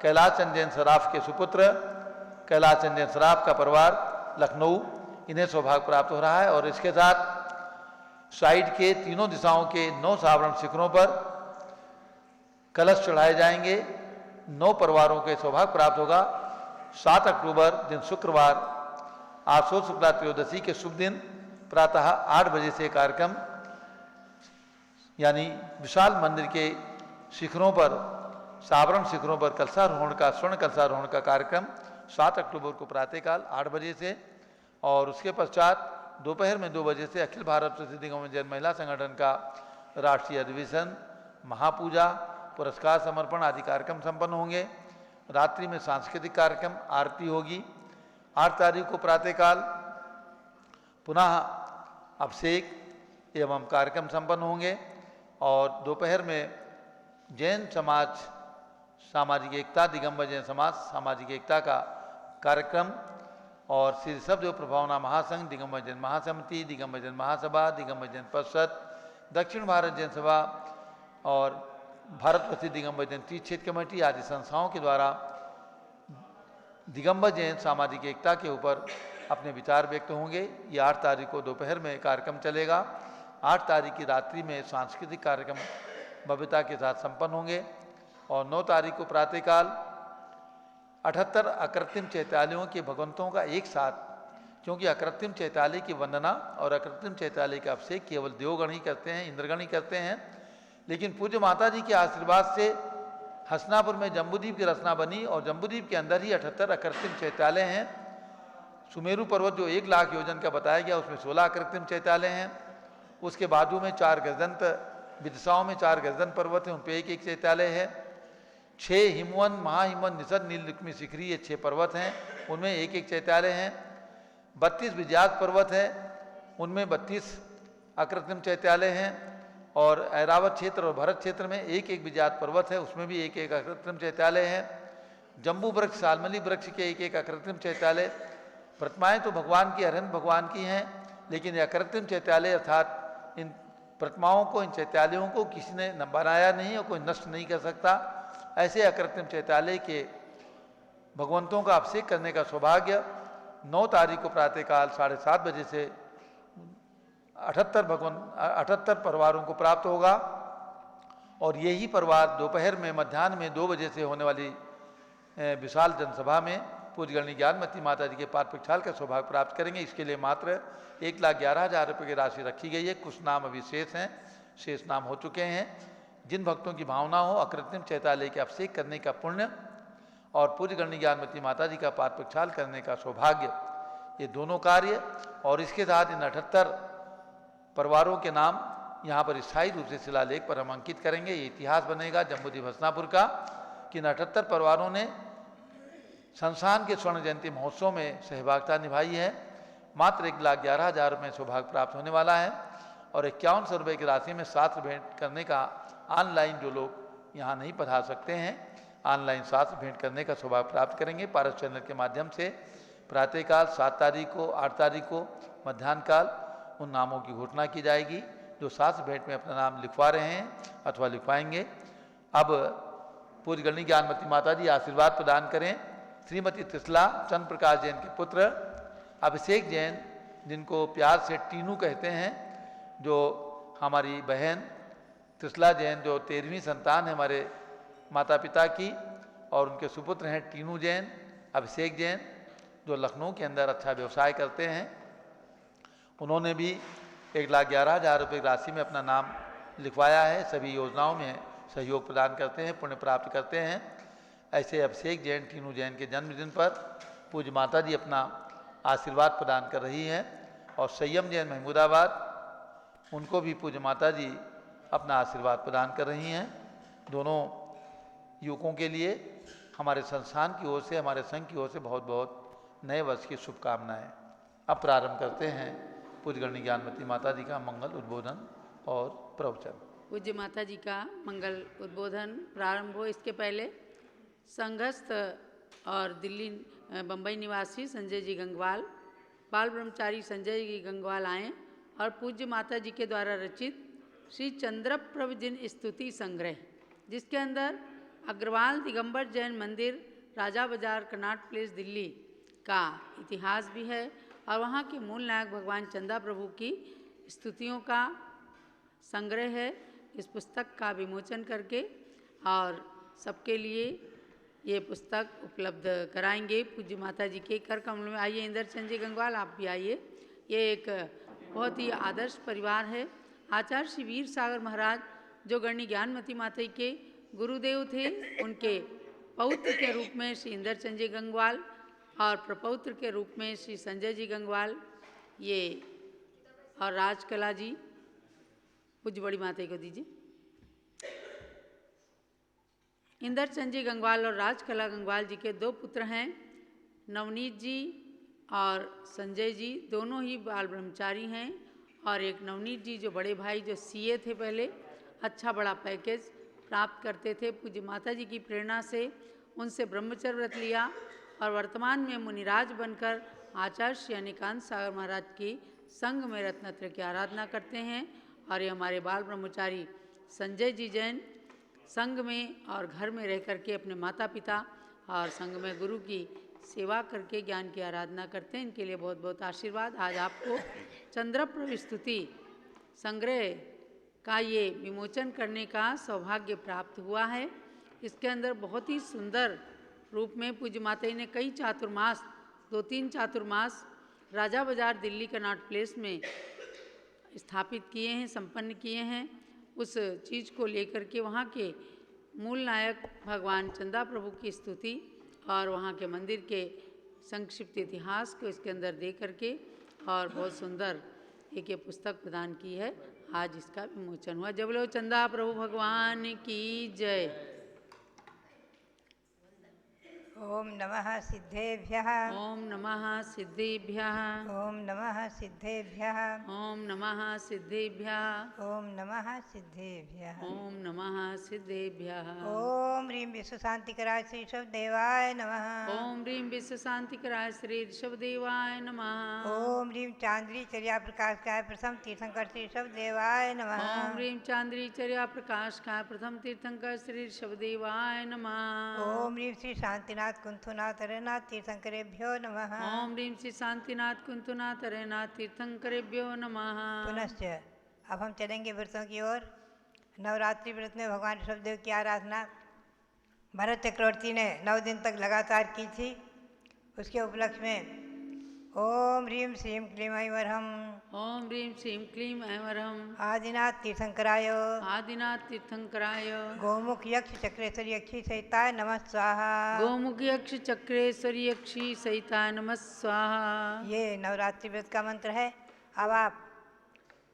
कैलाश चंद जैन सराफ के सुपुत्र कैलाश चंद जैन सराफ का परिवार लखनऊ, इन्हें सौभाग्य प्राप्त हो रहा है। और इसके साथ साइड के तीनों दिशाओं के 9 सावरण शिखरों पर कलश चढ़ाए जाएंगे। 9 परिवारों के सौभाग्य प्राप्त होगा। 7 अक्टूबर दिन शुक्रवार आसो शुक्ला त्रयोदशी के शुभ दिन प्रातः 8 बजे से कार्यक्रम यानी विशाल मंदिर के शिखरों पर सावरण शिखरों पर कलशारोहण का स्वर्ण कलशारोहण का कार्यक्रम 7 अक्टूबर को प्रातःकाल 8 बजे से और उसके पश्चात दोपहर में 2 बजे से अखिल भारत प्रसिद्ध दिगंबर जैन महिला संगठन का राष्ट्रीय अधिवेशन, महापूजा, पुरस्कार समर्पण आदि कार्यक्रम संपन्न होंगे। रात्रि में सांस्कृतिक कार्यक्रम, आरती होगी। 8 तारीख को प्रातःकाल पुनः अभिषेक एवं कार्यक्रम संपन्न होंगे और दोपहर में जैन समाज सामाजिक एकता दिगंबर जैन समाज सामाजिक एकता का कार्यक्रम और श्री सबदेव प्रभावना महासंघ, दिगंबर जैन महासमिति, दिगंबर जैन महासभा, दिगंबर जैन परिषद, दक्षिण भारत जैन सभा और भारत प्रसिद्ध दिगंबर जैन तीर्थ क्षेत्र कमेटी आदि संस्थाओं के द्वारा दिगंबर जैन सामाजिक एकता के ऊपर अपने विचार व्यक्त होंगे। ये 8 तारीख को दोपहर में कार्यक्रम चलेगा। 8 तारीख की रात्रि में सांस्कृतिक कार्यक्रम भव्यता के साथ संपन्न होंगे और 9 तारीख को प्रातःकाल 78 अकृत्रिम चैत्यालयों के भगवंतों का एक साथ, क्योंकि अकृत्रिम चैत्यालय की वंदना और अकृत्रिम चैत्यालय का अभिषेक केवल देवगण ही करते हैं, इंद्रगण ही करते हैं, लेकिन पूज्य माता जी के आशीर्वाद से हसनापुर में जम्बूद्वीप की रचना बनी और जम्बूद्वीप के अंदर ही 78 अकृत्रिम चैत्यालय हैं सुमेरु पर्वत जो 1 लाख योजन का बताया गया, उसमें 16 कृत्रिम चैत्यालय हैं। उसके बाजू में 4 गर्दंत विदिशाओं में 4 गर्दन पर्वत हैं, उन पर एक एक चैत्यालय है। 6 हिमवन, महाहिमवन, निषद, नील रुक्मी शिखरी, ये 6 पर्वत हैं, उनमें एक एक चैत्यालय हैं। 32 विजयात पर्वत है, उनमें 32 अकृत्रिम चैत्यालय हैं। और ऐरावत क्षेत्र और भरत क्षेत्र में एक एक विजयात पर्वत है, उसमें भी एक एक अकृत्रिम चैत्यालय है। जम्बू वृक्ष, सालमली वृक्ष के एक एक अकृत्रिम चैत्यालय। प्रतिमाएं तो भगवान की, अरहंत भगवान की हैं, लेकिन यह कृत्रिम चैत्यालय अर्थात इन प्रतिमाओं को, इन चैत्यालयों को किसी ने बनाया नहीं और कोई नष्ट नहीं कर सकता। ऐसे अकृत्रिम चैत्यालय के भगवंतों का अभिषेक करने का सौभाग्य 9 तारीख को प्रातःकाल 7:30 बजे से 78 परिवारों को प्राप्त होगा। और यही परिवार दोपहर में, मध्याह्न में 2 बजे से होने वाली विशाल जनसभा में पूज्यगणी ज्ञानमती माता जी के पाद प्रक्षाल का सौभाग्य प्राप्त करेंगे। इसके लिए मात्र 1,11,000 रुपये की राशि रखी गई है। कुछ नाम अभी शेष हैं, शेष नाम हो चुके हैं। जिन भक्तों की भावना हो अकृत्रिम चैत्यालय के अभिषेक करने का पुण्य और पूज्यगणी ज्ञानमती माता जी का पाद प्रक्षाल करने का सौभाग्य, ये दोनों कार्य, और इसके साथ इन 78 परिवारों के नाम यहाँ पर स्थायी रूप से शिलालेख पर हम अंकित करेंगे। ये इतिहास बनेगा जम्बूद्वीप हसनापुर का कि इन 78 परिवारों ने संस्थान के स्वर्ण जयंती महोत्सव में सहभागिता निभाई है। मात्र 1,11,000 रुपये सौभाग्य प्राप्त होने वाला है। और 5100 रुपये की राशि में शास्त्र भेंट करने का, ऑनलाइन जो लोग यहाँ नहीं पधार सकते हैं, ऑनलाइन शास्त्र भेंट करने का सौभाग्य प्राप्त करेंगे। पारस चैनल के माध्यम से प्रातःकाल 7 तारीख को, 8 तारीख को मध्याह्न काल उन नामों की घोषणा की जाएगी जो शास्त्र भेंट में अपना नाम लिखवा रहे हैं अथवा लिखवाएंगे। अब पूज्यगणी ज्ञानमती माता जी आशीर्वाद प्रदान करें। श्रीमती त्रिशला चंद्र प्रकाश जैन के पुत्र अभिषेक जैन, जिनको प्यार से टीनू कहते हैं, जो हमारी बहन त्रिशला जैन जो 13वीं संतान है हमारे माता पिता की, और उनके सुपुत्र हैं टीनू जैन, अभिषेक जैन, जो लखनऊ के अंदर अच्छा व्यवसाय करते हैं। उन्होंने भी 1,11,000 रुपये की राशि में अपना नाम लिखवाया है। सभी योजनाओं में सहयोग प्रदान करते हैं, पुण्य प्राप्त करते हैं। ऐसे अभिषेक जैन, टीनू जैन के जन्मदिन पर पूज्य माता जी अपना आशीर्वाद प्रदान कर रही हैं। और संयम जैन महमूदाबाद, उनको भी पूज्य माता जी अपना आशीर्वाद प्रदान कर रही हैं। दोनों युवकों के लिए हमारे संस्थान की ओर से, हमारे संघ की ओर से बहुत बहुत नए वर्ष की शुभकामनाएं। अब प्रारंभ करते हैं पूज्यगणी ज्ञानमती माता जी का मंगल उद्बोधन और प्रवचन। पूज्य माता जी का मंगल उद्बोधन प्रारंभ हो, इसके पहले संघस्थ और दिल्ली बम्बई निवासी संजय जी गंगवाल, बाल ब्रह्मचारी संजय जी गंगवाल आएँ और पूज्य माता जी के द्वारा रचित श्री चंद्रप्रभ जिन स्तुति संग्रह, जिसके अंदर अग्रवाल दिगंबर जैन मंदिर, राजा बाजार, कनाट प्लेस, दिल्ली का इतिहास भी है और वहाँ के मूल नायक भगवान चंदा प्रभु की स्तुतियों का संग्रह है। इस पुस्तक का विमोचन करके और सबके लिए ये पुस्तक उपलब्ध कराएंगे पूज्य माता जी के कर कमल में। आइए इंदर चंद जी गंगवाल, आप भी आइए। ये एक बहुत ही आदर्श परिवार है। आचार्य श्री वीर सागर महाराज जो गणी ज्ञानमती माता जी के गुरुदेव थे, उनके पौत्र के रूप में श्री इंदर चंद जी गंगवाल और प्रपौत्र के रूप में श्री संजय जी गंगवाल, ये और राजकला जी, पूज्य बड़ी माता जी को दीजिए। इंदर चंद जी गंगवाल और राजकला गंगवाल जी के 2 पुत्र हैं, नवनीत जी और संजय जी, दोनों ही बाल ब्रह्मचारी हैं। और एक नवनीत जी जो बड़े भाई, जो सीए थे पहले, अच्छा बड़ा पैकेज प्राप्त करते थे। पूज्य माता जी की प्रेरणा से उनसे ब्रह्मचर्य व्रत लिया और वर्तमान में मुनिराज बनकर आचार्य श्री अनिकांत सागर महाराज की संघ में रत्नत्र की आराधना करते हैं। और ये हमारे बाल ब्रह्मचारी संजय जी जैन संघ में और घर में रह करके अपने माता पिता और संघ में गुरु की सेवा करके ज्ञान की आराधना करते हैं। इनके लिए बहुत बहुत आशीर्वाद। आज आपको चंद्रप्रभ स्तुति संग्रह का ये विमोचन करने का सौभाग्य प्राप्त हुआ है। इसके अंदर बहुत ही सुंदर रूप में पूज्य माता जी ने कई चातुर्मास, 2-3 चातुर्मास राजा बाजार दिल्ली कनाट प्लेस में स्थापित किए हैं, संपन्न किए हैं। उस चीज़ को लेकर के वहाँ के मूल नायक भगवान चंदा प्रभु की स्तुति और वहाँ के मंदिर के संक्षिप्त इतिहास को इसके अंदर दे करके और बहुत सुंदर एक ये पुस्तक प्रदान की है। आज इसका विमोचन हुआ। जब लो चंदा प्रभु भगवान की जय। ओम नमः सिद्धेभ्यः। ओम नमः सिद्धेभ्यः। ओम नमः सिद्धेभ्यः। ओम नमः सिद्धेभ्यः। ओम नमः सिद्धेभ्यः। ओम नमः सिद्धेभ्यः। ओम ह्रीं विश्व शांतिकराय श्री ऋषभ देवाय नमः। ओम ह्रीं विश्व शांतिकराय श्री ऋषभ देवाय नमः। ओम ह्रीं चांद्री चर्या प्रकाश काय प्रथम तीर्थंकर श्री ऋषभ देवाय नमः। ओम ह्रीं चांद्री चर्या प्रकाश का प्रथम तीर्थंकर श्री ऋषभ देवाय नमः। ओम ह्रीं श्री शांतिनाथ कुंथुनाथ हरनाथ तीर्थंकरेभ्यो नमः। ओम ह्रीं श्री शांतिनाथ कुंतुनाथ हरेनाथ तीर्थंकरेभ्यो नमः। पुनश्च अब हम चलेंगे व्रतों की ओर। नवरात्रि व्रत में भगवान ऋषभदेव की आराधना भरत चक्रवर्ती ने 9 दिन तक लगातार की थी। उसके उपलक्ष्य में ओम ह्रीं श्रीं क्लीं ऐवरहं ओम ह्रीं श्रीं क्लीं ऐवरहं आदिनाथ तीर्थंकराय आदिनाथ तीर्थंकराय गोमुख यक्ष चक्रेश्वरी यक्षी सहिताय नमः स्वाहा। गोमुख यक्ष चक्रेश्वरी यक्षी सहिताय नमः स्वाहा। ये नवरात्रि व्रत का मंत्र है। अब आप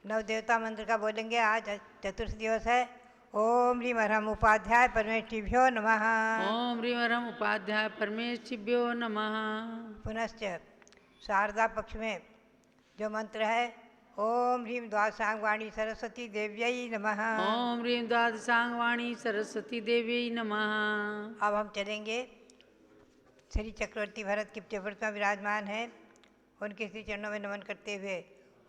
नव देवता मंत्र का बोलेंगे। आज चतुर्थ दिवस है। ओम ह्रीं ऐवरहं उपाध्याय परमेष्ठिभ्यो नमः। ओम ह्रीं ऐवरहं उपाध्याय परमेष्ठिभ्यो नमः। पुनश्च शारदा पक्ष में जो मंत्र है ओम ह्रीं द्वादशांगवाणी सरस्वती देव्यै नमः। ओम ह्रीं द्वादशांगवाणी सरस्वती देवी नमः। अब हम चलेंगे श्री चक्रवर्ती भरत की व्रत में विराजमान है उनके श्री चरणों में नमन करते हुए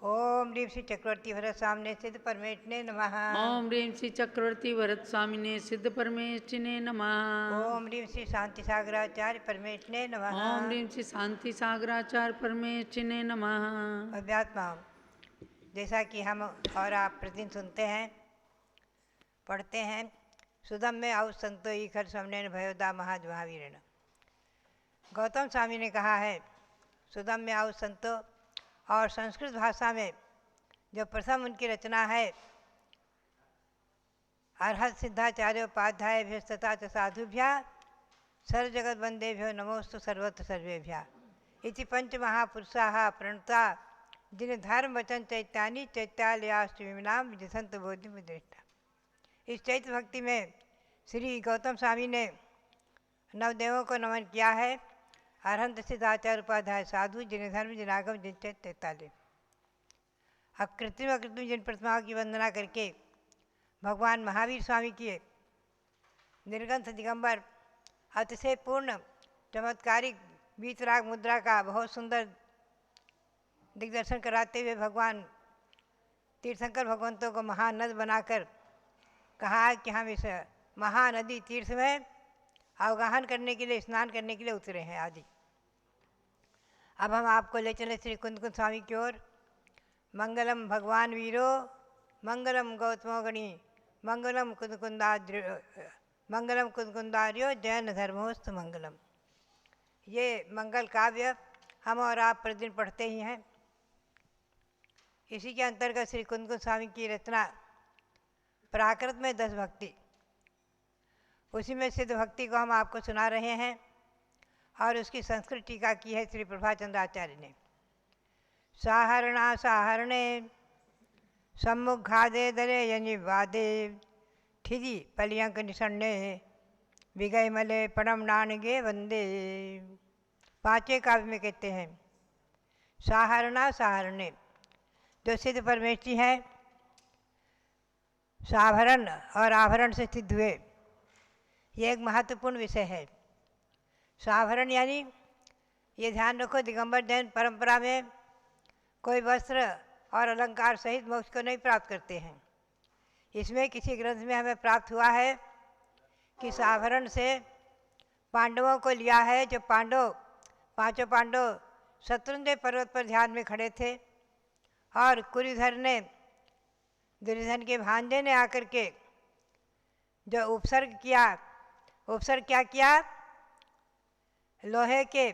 ओम ह्रीं श्री चक्रवर्ती भरत सामने सिद्ध परमेष्ठिने नमः। ओम ह्रीं श्री चक्रवर्ती भरत स्वामिने सिद्ध परमेष्ठिने नमः। ओम ह्रीं श्री शांति सागराचार्य परमेष्ठिने नमः। ओम ह्रीं श्री शांति सागराचार्य परमेष्ठिने नमः। अध्यात्मा जैसा कि हम और आप प्रतिदिन सुनते हैं पढ़ते हैं सुदम में आउ संतो ईखर समनेन भयोदा महाज महावीरेण। गौतम स्वामी ने कहा है सुदम में आउ संतो, और संस्कृत भाषा में जो प्रथम उनकी रचना है अर्हत सिद्धाचार्योपाध्याय भ्यस्तता च साधुभ्या सर्वजगत वंदेभ्यो नमोस्तु सर्वत्र सर्वेभ्या इति पंच महापुरुषाः प्रणता जिन धर्म वचन चैत्यानि चैत्यालयाष्टमीनाम विजसंत बोधि दृष्टा। इस चैत्र भक्ति में श्री गौतम स्वामी ने नवदेवों को नमन किया है। अरहंत सिद्धाचार्य उपाध्याय साधु जिन धर्म जिनागम जिन चैत्यालय। अब कृत्रिम अकृत्रिम जिन प्रतिमाओं की वंदना करके भगवान महावीर स्वामी की निर्गंथ दिगंबर अतिशय पूर्ण चमत्कारिक बीतराग मुद्रा का बहुत सुंदर दिग्दर्शन कराते हुए भगवान तीर्थंकर भगवंतों को महानद बनाकर कहा कि हम इस महानदी तीर्थ में अवगाहन करने के लिए स्नान करने के लिए उतरे हैं आदि। अब हम आपको ले चले श्री कुंद स्वामी की ओर। मंगलम भगवान वीरो मंगलम गौतमो गणी मंगलम कुंदकुंदार्यो जैन धर्मोस्तु मंगलम। ये मंगल काव्य हम और आप प्रतिदिन पढ़ते ही हैं। इसी के अंतर्गत श्री कुंद स्वामी की रचना प्राकृत में 10 भक्ति, उसी में सिद्ध भक्ति को हम आपको सुना रहे हैं और उसकी संस्कृत टीका की है श्री प्रभाचंद्र आचार्य ने। साहरणा साहरणे सम्मुखादे दरे यनिवादे ठिदी पलियंक निषण्णे विगयमले पणम नानगे वंदे। 5वें काव्य में कहते हैं साहरणा साहरणे जो सिद्ध परमेष्ठी है साभरण और आभरण से सिद्ध हुए, ये एक महत्वपूर्ण विषय है। साभरण यानी ये ध्यान रखो दिगंबर जैन परंपरा में कोई वस्त्र और अलंकार सहित मोक्ष को नहीं प्राप्त करते हैं। इसमें किसी ग्रंथ में हमें प्राप्त हुआ है कि साभरण से पांडवों को लिया है। जो पांचों पांडव शत्रुंजय पर्वत पर ध्यान में खड़े थे और कुरुधर ने दुर्योधन के भांजे ने आकर के जो उपसर्ग क्या किया, लोहे के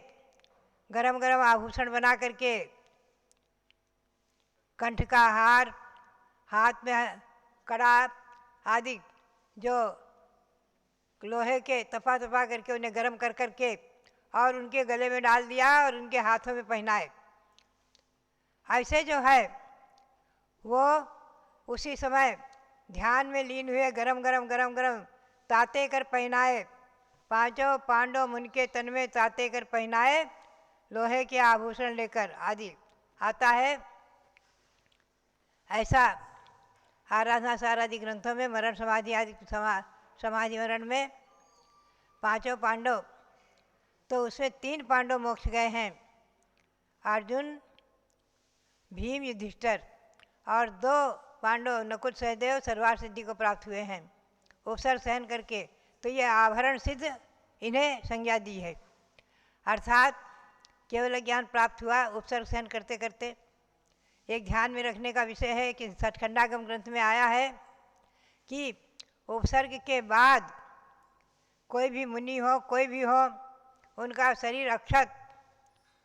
गरम गरम आभूषण बना करके कंठ का हार, हाथ में कड़ा आदि जो लोहे के तपा करके उन्हें गरम कर करके और उनके गले में डाल दिया और उनके हाथों में पहनाए। ऐसे जो है वो उसी समय ध्यान में लीन हुए, गरम गरम गरम गरम ताते कर पहनाए। पांचों पांडव मुन के तन में ताते कर पहनाए, लोहे के आभूषण लेकर आदि आता है। ऐसा आराधना सार आदि ग्रंथों में मरण समाधि आदि समाधि मरण में पांचों पांडव, तो उसमें 3 पांडव मोक्ष गए हैं, अर्जुन, भीम, युधिष्ठिर, और 2 पांडव नकुल सहदेव सर्वार सिद्धि को प्राप्त हुए हैं उपसर्ग सहन करके। तो ये आभरण सिद्ध इन्हें संज्ञा दी है, अर्थात केवल ज्ञान प्राप्त हुआ उपसर्ग सहन करते करते। एक ध्यान में रखने का विषय है कि सचखंडागम ग्रंथ में आया है कि उपसर्ग के बाद कोई भी मुनि हो, कोई भी हो, उनका शरीर अक्षत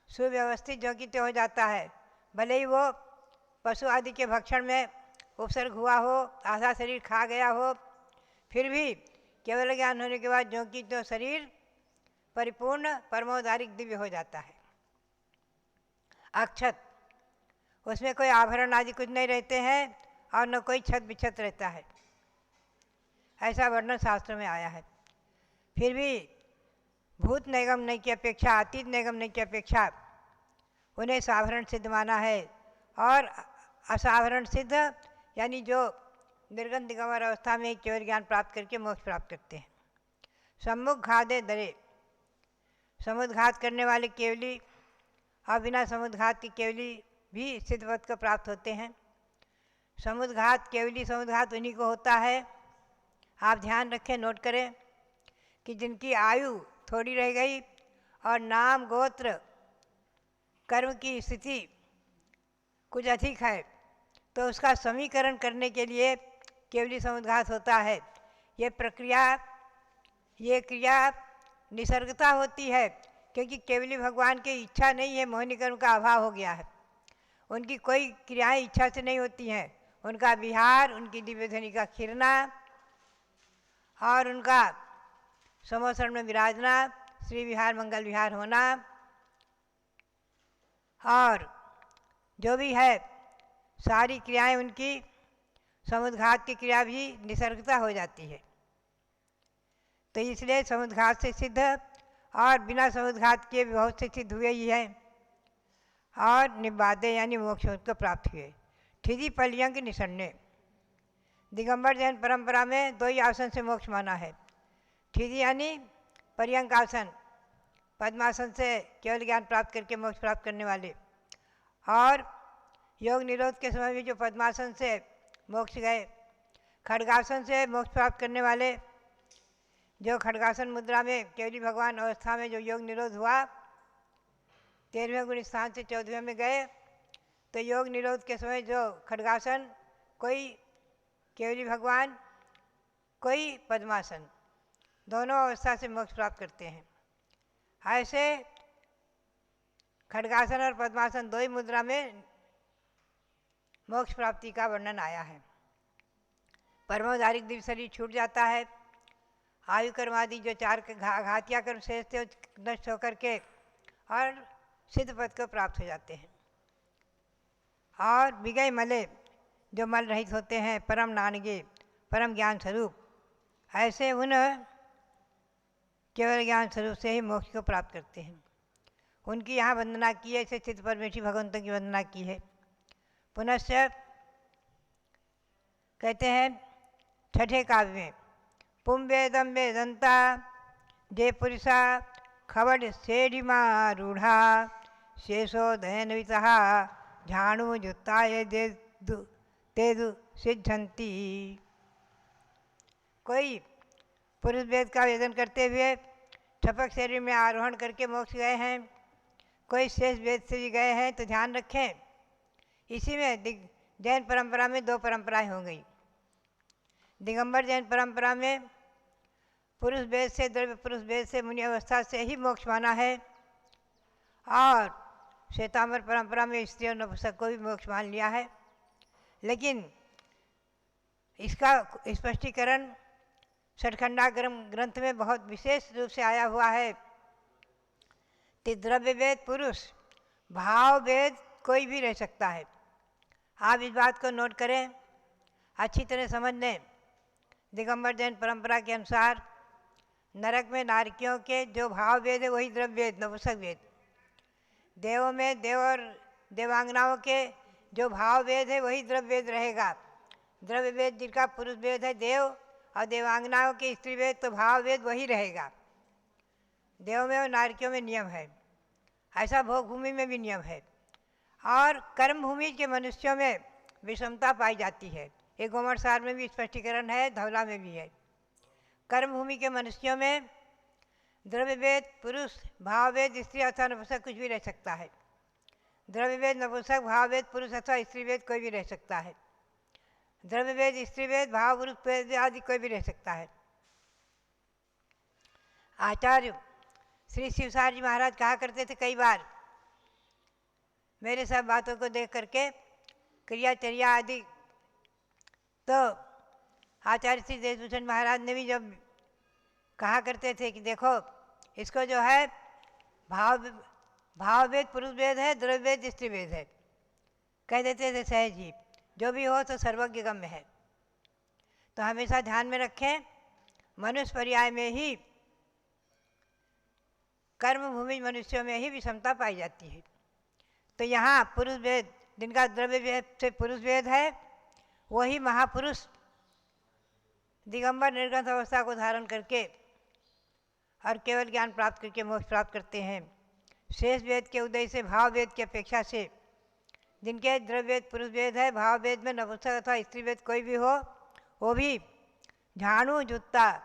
सुव्यवस्थित जो कि हो जाता है, भले ही वो पशु आदि के भक्षण में उपसर्ग हुआ हो, आधा शरीर खा गया हो, फिर भी केवल ज्ञान होने के बाद जो कि तो शरीर परिपूर्ण परमोदारिक दिव्य हो जाता है, अक्षत। उसमें कोई आभरण आदि कुछ नहीं रहते हैं और न कोई छत बिछत रहता है, ऐसा वर्णन शास्त्र में आया है। फिर भी भूत नैगम नहीं की अपेक्षा, अतीत नैगम नहीं की अपेक्षा उन्हें सावरण सिद्ध माना है। और असावरण सिद्ध यानी जो निर्गम दिगंबर अवस्था में केवल ज्ञान प्राप्त करके मोक्ष प्राप्त करते हैं। सम्मुख घाते दरे, समुद्घात करने वाले केवली और बिना समुद्घात की केवली भी सिद्ध पद को प्राप्त होते हैं। समुद्घात केवली समुद्घात उन्हीं को होता है। आप ध्यान रखें, नोट करें कि जिनकी आयु थोड़ी रह गई और नाम गोत्र कर्म की स्थिति कुछ अधिक है, तो उसका समीकरण करने के लिए केवली समुद्घात होता है। ये क्रिया निसर्गता होती है, क्योंकि केवली भगवान की इच्छा नहीं है, मोहिनी कर्म का अभाव हो गया है। उनकी कोई क्रियाएं इच्छा से नहीं होती हैं। उनका विहार, उनकी दिव्य ध्वनि का खिरना और उनका समोसरण में विराजना, श्री विहार मंगल विहार होना, और जो भी है सारी क्रियाएं उनकी समुद्घात की क्रिया भी निसर्गता हो जाती है। तो इसलिए समुद्घात से सिद्ध और बिना समुद्घात के बहुत से सिद्ध हुए ही हैं और निबादे यानी मोक्ष को प्राप्त हुए। ठिदी पर्यंक निसन्ने, दिगंबर जैन परंपरा में 2 ही आसन से मोक्ष माना है। ठिदी यानी पर्यंक आसन, पद्मासन से केवल ज्ञान प्राप्त करके मोक्ष प्राप्त करने वाले, और योग निरोध के समय भी जो पद्मासन से मोक्ष गए। खड्गासन से मोक्ष प्राप्त करने वाले, जो खड्गासन मुद्रा में केवली भगवान अवस्था में जो योग निरोध हुआ, 13वें गुण स्थान से 14वें में गए, तो योग निरोध के समय जो खड्गासन, कोई केवली भगवान, कोई पद्मासन, दोनों अवस्था से मोक्ष प्राप्त करते हैं। ऐसे खड्गासन और पद्मासन 2 ही मुद्रा में मोक्ष प्राप्ति का वर्णन आया है। परमोदारिक दिव्य शरीर छूट जाता है। आयु कर्म आदि जो 4 घातिया कर्म शेष थे नष्ट होकर के और सिद्ध पद को प्राप्त हो जाते हैं। और विगय मले जो मल रहित होते हैं, परम नानगे, परम ज्ञान स्वरूप, ऐसे उन केवल ज्ञान स्वरूप से ही मोक्ष को प्राप्त करते हैं। उनकी यहाँ वंदना की है, ऐसे चित्त परमेश्वरी भगवंतों की वंदना की है। पुनश्च कहते हैं 6ठे काव्य में, पुम वेदम वेदंता जे पुरुषा खवड सेडिमा रूढ़ा शेषो दयनवितः झाणु जुत्ताय तेदु सिद्धंती। कोई पुरुष वेद का वेदन करते हुए ठपक शरीर में आरोहण करके मोक्ष गए हैं, कोई शेष वेद से भी गए हैं। तो ध्यान रखें, इसी में जैन परंपरा में 2 परंपराएं हो गई। दिगंबर जैन परंपरा में पुरुष वेद से, द्रव्य पुरुष वेद से मुनि अवस्था से ही मोक्ष माना है, और श्वेतांबर परंपरा में स्त्री और नपुंसक को भी मोक्ष मान लिया है। लेकिन इसका स्पष्टीकरण सचखंडागम ग्रंथ में बहुत विशेष रूप से आया हुआ है तो द्रव्य वेद पुरुष, भाव वेद कोई भी रह सकता है। आप इस बात को नोट करें, अच्छी तरह समझ लें। दिगंबर जैन परंपरा के अनुसार नरक में नारकियों के जो भाव वेद है वही द्रव्य वेद, नपुंसक वेद। देवों में देव और देवांगनाओं के जो भाव वेद है वही द्रव्य वेद रहेगा। द्रव्य वेद जिनका पुरुष वेद है देव, और देवांगनाओं के स्त्री वेद तो भाव वेद वही रहेगा। देवों में और नारकियों में नियम है, ऐसा भोग भूमि में भी नियम है। और कर्म भूमि के मनुष्यों में विषमता पाई जाती है। ये गोमर सार में भी स्पष्टीकरण है, धवला में भी है। कर्म भूमि के मनुष्यों में द्रव्य वेद पुरुष, भाव वेद स्त्री अथवा नपुंसक कुछ भी रह सकता है। द्रव्य वेद नपुंसक, भाव वेद पुरुष अथवा स्त्री वेद कोई भी रह सकता है। द्रव्य वेद स्त्री वेद, भाव पुरुष वेद आदि कोई भी रह सकता है। आचार्य श्री शिवसार जी महाराज कहा करते थे कई बार, मेरे सब बातों को देख करके क्रियाचर्या आदि, तो आचार्य श्री देशभूषण महाराज ने भी जब कहा करते थे कि देखो इसको जो है भाव वेद पुरुष वेद है, द्रव्य वेद स्त्री वेद है, कह देते थे सहज ही, जो भी हो तो सर्वज्ञ गम्य है। तो हमेशा ध्यान में रखें, मनुष्य पर्याय में ही, कर्म भूमि मनुष्यों में ही विषमता पाई जाती है। तो यहाँ पुरुष वेद, जिनका द्रव्य वेद से पुरुष वेद है, वही महापुरुष दिगंबर निर्गत अवस्था को धारण करके और केवल ज्ञान प्राप्त करके मोक्ष प्राप्त करते हैं। शेष वेद के उदय से भाव वेद की अपेक्षा से, जिनके द्रव्य वेद पुरुष वेद है, भाव वेद में नपुंसक अथवा स्त्री वेद कोई भी हो, वो भी झाणु जुत्ता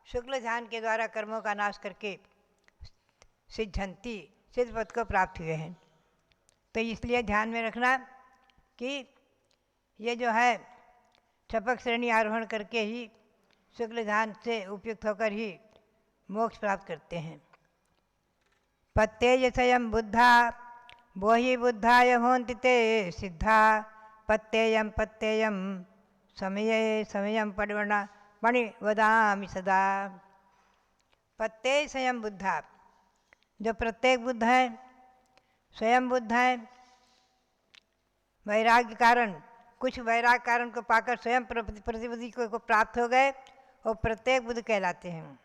शुक्ल ध्यान के द्वारा कर्मों का नाश करके सिद्धंती सिद्ध पद को प्राप्त हुए हैं। तो इसलिए ध्यान में रखना कि ये जो है छपक श्रेणी आरोहण करके ही शुक्ल ध्यान से उपयुक्त होकर ही मोक्ष प्राप्त करते हैं। पत्तेय स्वयं बुद्धा वो ही बुद्धाय होन्ति ते सिद्धा पत्तेयम पत्तेयम समये समयम पड़वणा मणि वदामि सदा। पत्ते स्वयं बुद्धा, जो प्रत्येक बुद्ध है, स्वयं बुद्ध है। वैराग्य कारण, कुछ वैराग्य कारण को पाकर स्वयं प्रतिबुद्धि को प्राप्त हो गए, वो प्रत्येक बुद्ध कहलाते हैं,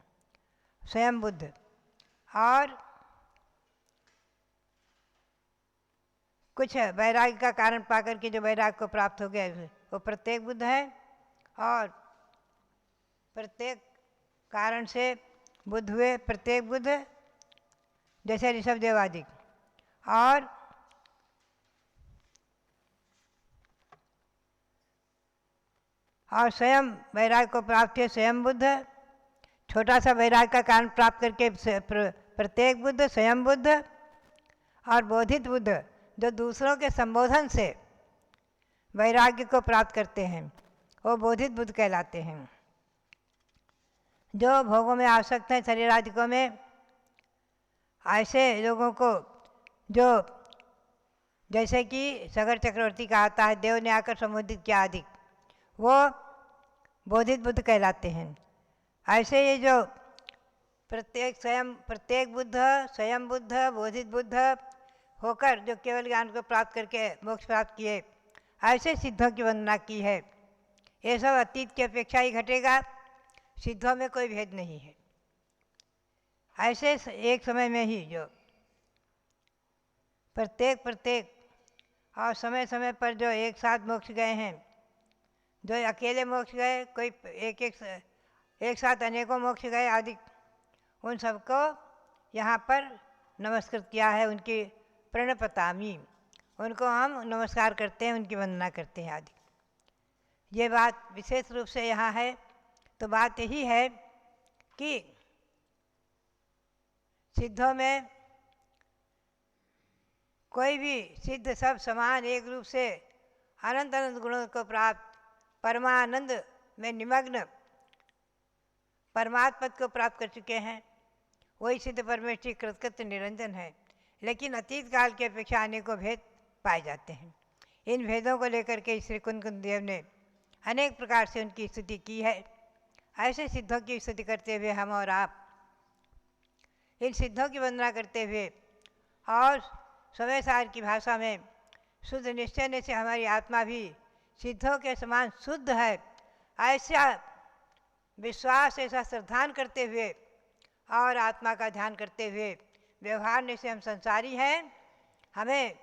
स्वयं बुद्ध। और कुछ वैराग्य का कारण पाकर के जो वैराग्य को प्राप्त हो गया वो प्रत्येक बुद्ध है। और प्रत्येक कारण से बुद्ध हुए प्रत्येक बुद्ध, जैसे ऋषभदेव आदि। और स्वयं वैराग्य को प्राप्त हुए स्वयं बुद्ध, छोटा सा वैराग्य का कारण प्राप्त करके प्रत्येक बुद्ध, स्वयं बुद्ध। और बोधित बुद्ध, जो दूसरों के संबोधन से वैराग्य को प्राप्त करते हैं, वो बोधित बुद्ध कहलाते हैं। जो भोगों में आसक्त हैं, शरीर आदिकों में, ऐसे लोगों को, जो जैसे कि सगर चक्रवर्ती का आता है, देव ने आकर संबोधित किया आदि, वो बोधित बुद्ध कहलाते हैं। ऐसे ये जो प्रत्येक बुद्ध, स्वयं बुद्ध, बोधित बुद्ध होकर जो केवल ज्ञान को प्राप्त करके मोक्ष प्राप्त किए, ऐसे सिद्धों की वंदना की है। ये सब अतीत की अपेक्षा ही घटेगा, सिद्धों में कोई भेद नहीं है। ऐसे एक समय में ही जो प्रत्येक और समय समय पर जो एक साथ मोक्ष गए हैं, जो अकेले मोक्ष गए, कोई एक साथ अनेकों मोक्ष गए आदि, उन सबको यहाँ पर नमस्कृत किया है। उनकी प्रणपतामी, उनको हम नमस्कार करते हैं, उनकी वंदना करते हैं आदि। ये बात विशेष रूप से यहाँ है। तो बात यही है कि सिद्धों में कोई भी सिद्ध सब समान एक रूप से अनंत अनंत गुणों को प्राप्त, परमानंद में निमग्न परमात्मा पद को प्राप्त कर चुके हैं। वही सिद्ध परमेष्ठी कृतकृत्य निरंजन है। लेकिन अतीत काल की अपेक्षा अनेकों भेद पाए जाते हैं। इन भेदों को लेकर के श्री कुंद देव ने अनेक प्रकार से उनकी स्तुति की है। ऐसे सिद्धों की स्तुति करते हुए हम और आप इन सिद्धों की वंदना करते हुए और समय सार की भाषा में शुद्ध निश्चय से हमारी आत्मा भी सिद्धों के समान शुद्ध है, ऐसा विश्वास, ऐसा श्रद्धान करते हुए और आत्मा का ध्यान करते हुए व्यवहार से हम संसारी हैं। हमें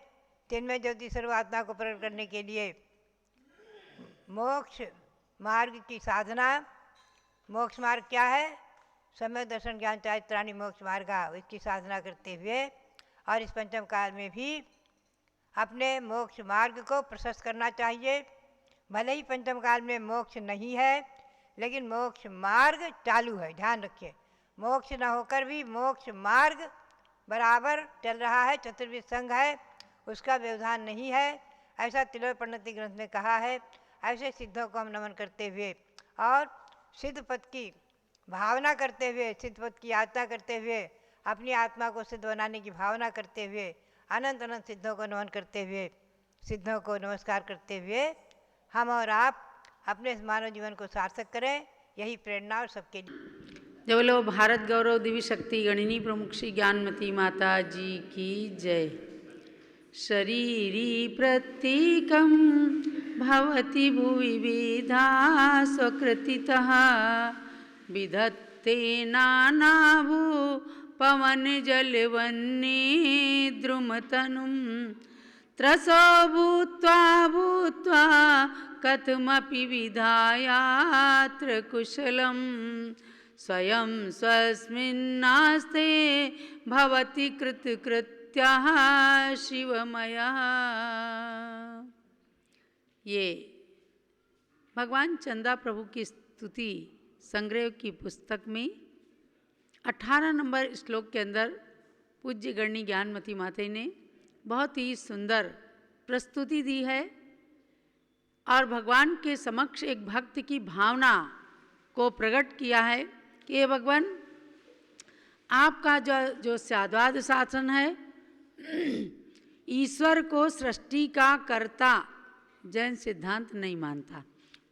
तिन्मय ज्योति सर्व आत्मा को प्रकट करने के लिए मोक्ष मार्ग की साधना, मोक्ष मार्ग क्या है? सम्यक दर्शन ज्ञान चारित्राणि मोक्ष मार्ग, इसकी साधना करते हुए और इस पंचम काल में भी अपने मोक्ष मार्ग को प्रशस्त करना चाहिए। भले ही पंचम काल में मोक्ष नहीं है, लेकिन मोक्ष मार्ग चालू है, ध्यान रखिए। मोक्ष न होकर भी मोक्ष मार्ग बराबर चल रहा है, चतुर्विध संघ है, उसका व्यवधान नहीं है, ऐसा तिलोक प्रणति ग्रंथ में कहा है। ऐसे सिद्धों को हम नमन करते हुए और सिद्ध पद की भावना करते हुए, सिद्ध पद की यात्रा करते हुए, अपनी आत्मा को सिद्ध बनाने की भावना करते हुए, अनंत अनंत सिद्धों को नमन करते हुए, सिद्धों को नमस्कार करते हुए हम और आप अपने मानव जीवन को सार्थक करें, यही प्रेरणा और सबके लिए। जय बोलो भारत गौरव दिव्य शक्ति गणिनी प्रमुख श्री ज्ञानमती माता जी की जय। शरीरी प्रतीकं भवति भुवि विधा स्वकृतितः विधत्ते नानाभू पवन जलवन्ये द्रुमतनुं त्रसो भूत्वा भूत्वा कथमपि विधायात्र कुशलं स्वयं स्वस्मिन्नास्ते भवति कृतकृत्यः शिवमयः। ये भगवान चंदा प्रभु की स्तुति संग्रह की पुस्तक में 18 नंबर श्लोक के अंदर पूज्य गणनी ज्ञानमती माता ने बहुत ही सुंदर प्रस्तुति दी है और भगवान के समक्ष एक भक्त की भावना को प्रकट किया है कि हे भगवान, आपका जो साद्वाद शासन है, ईश्वर को सृष्टि का कर्ता जैन सिद्धांत नहीं मानता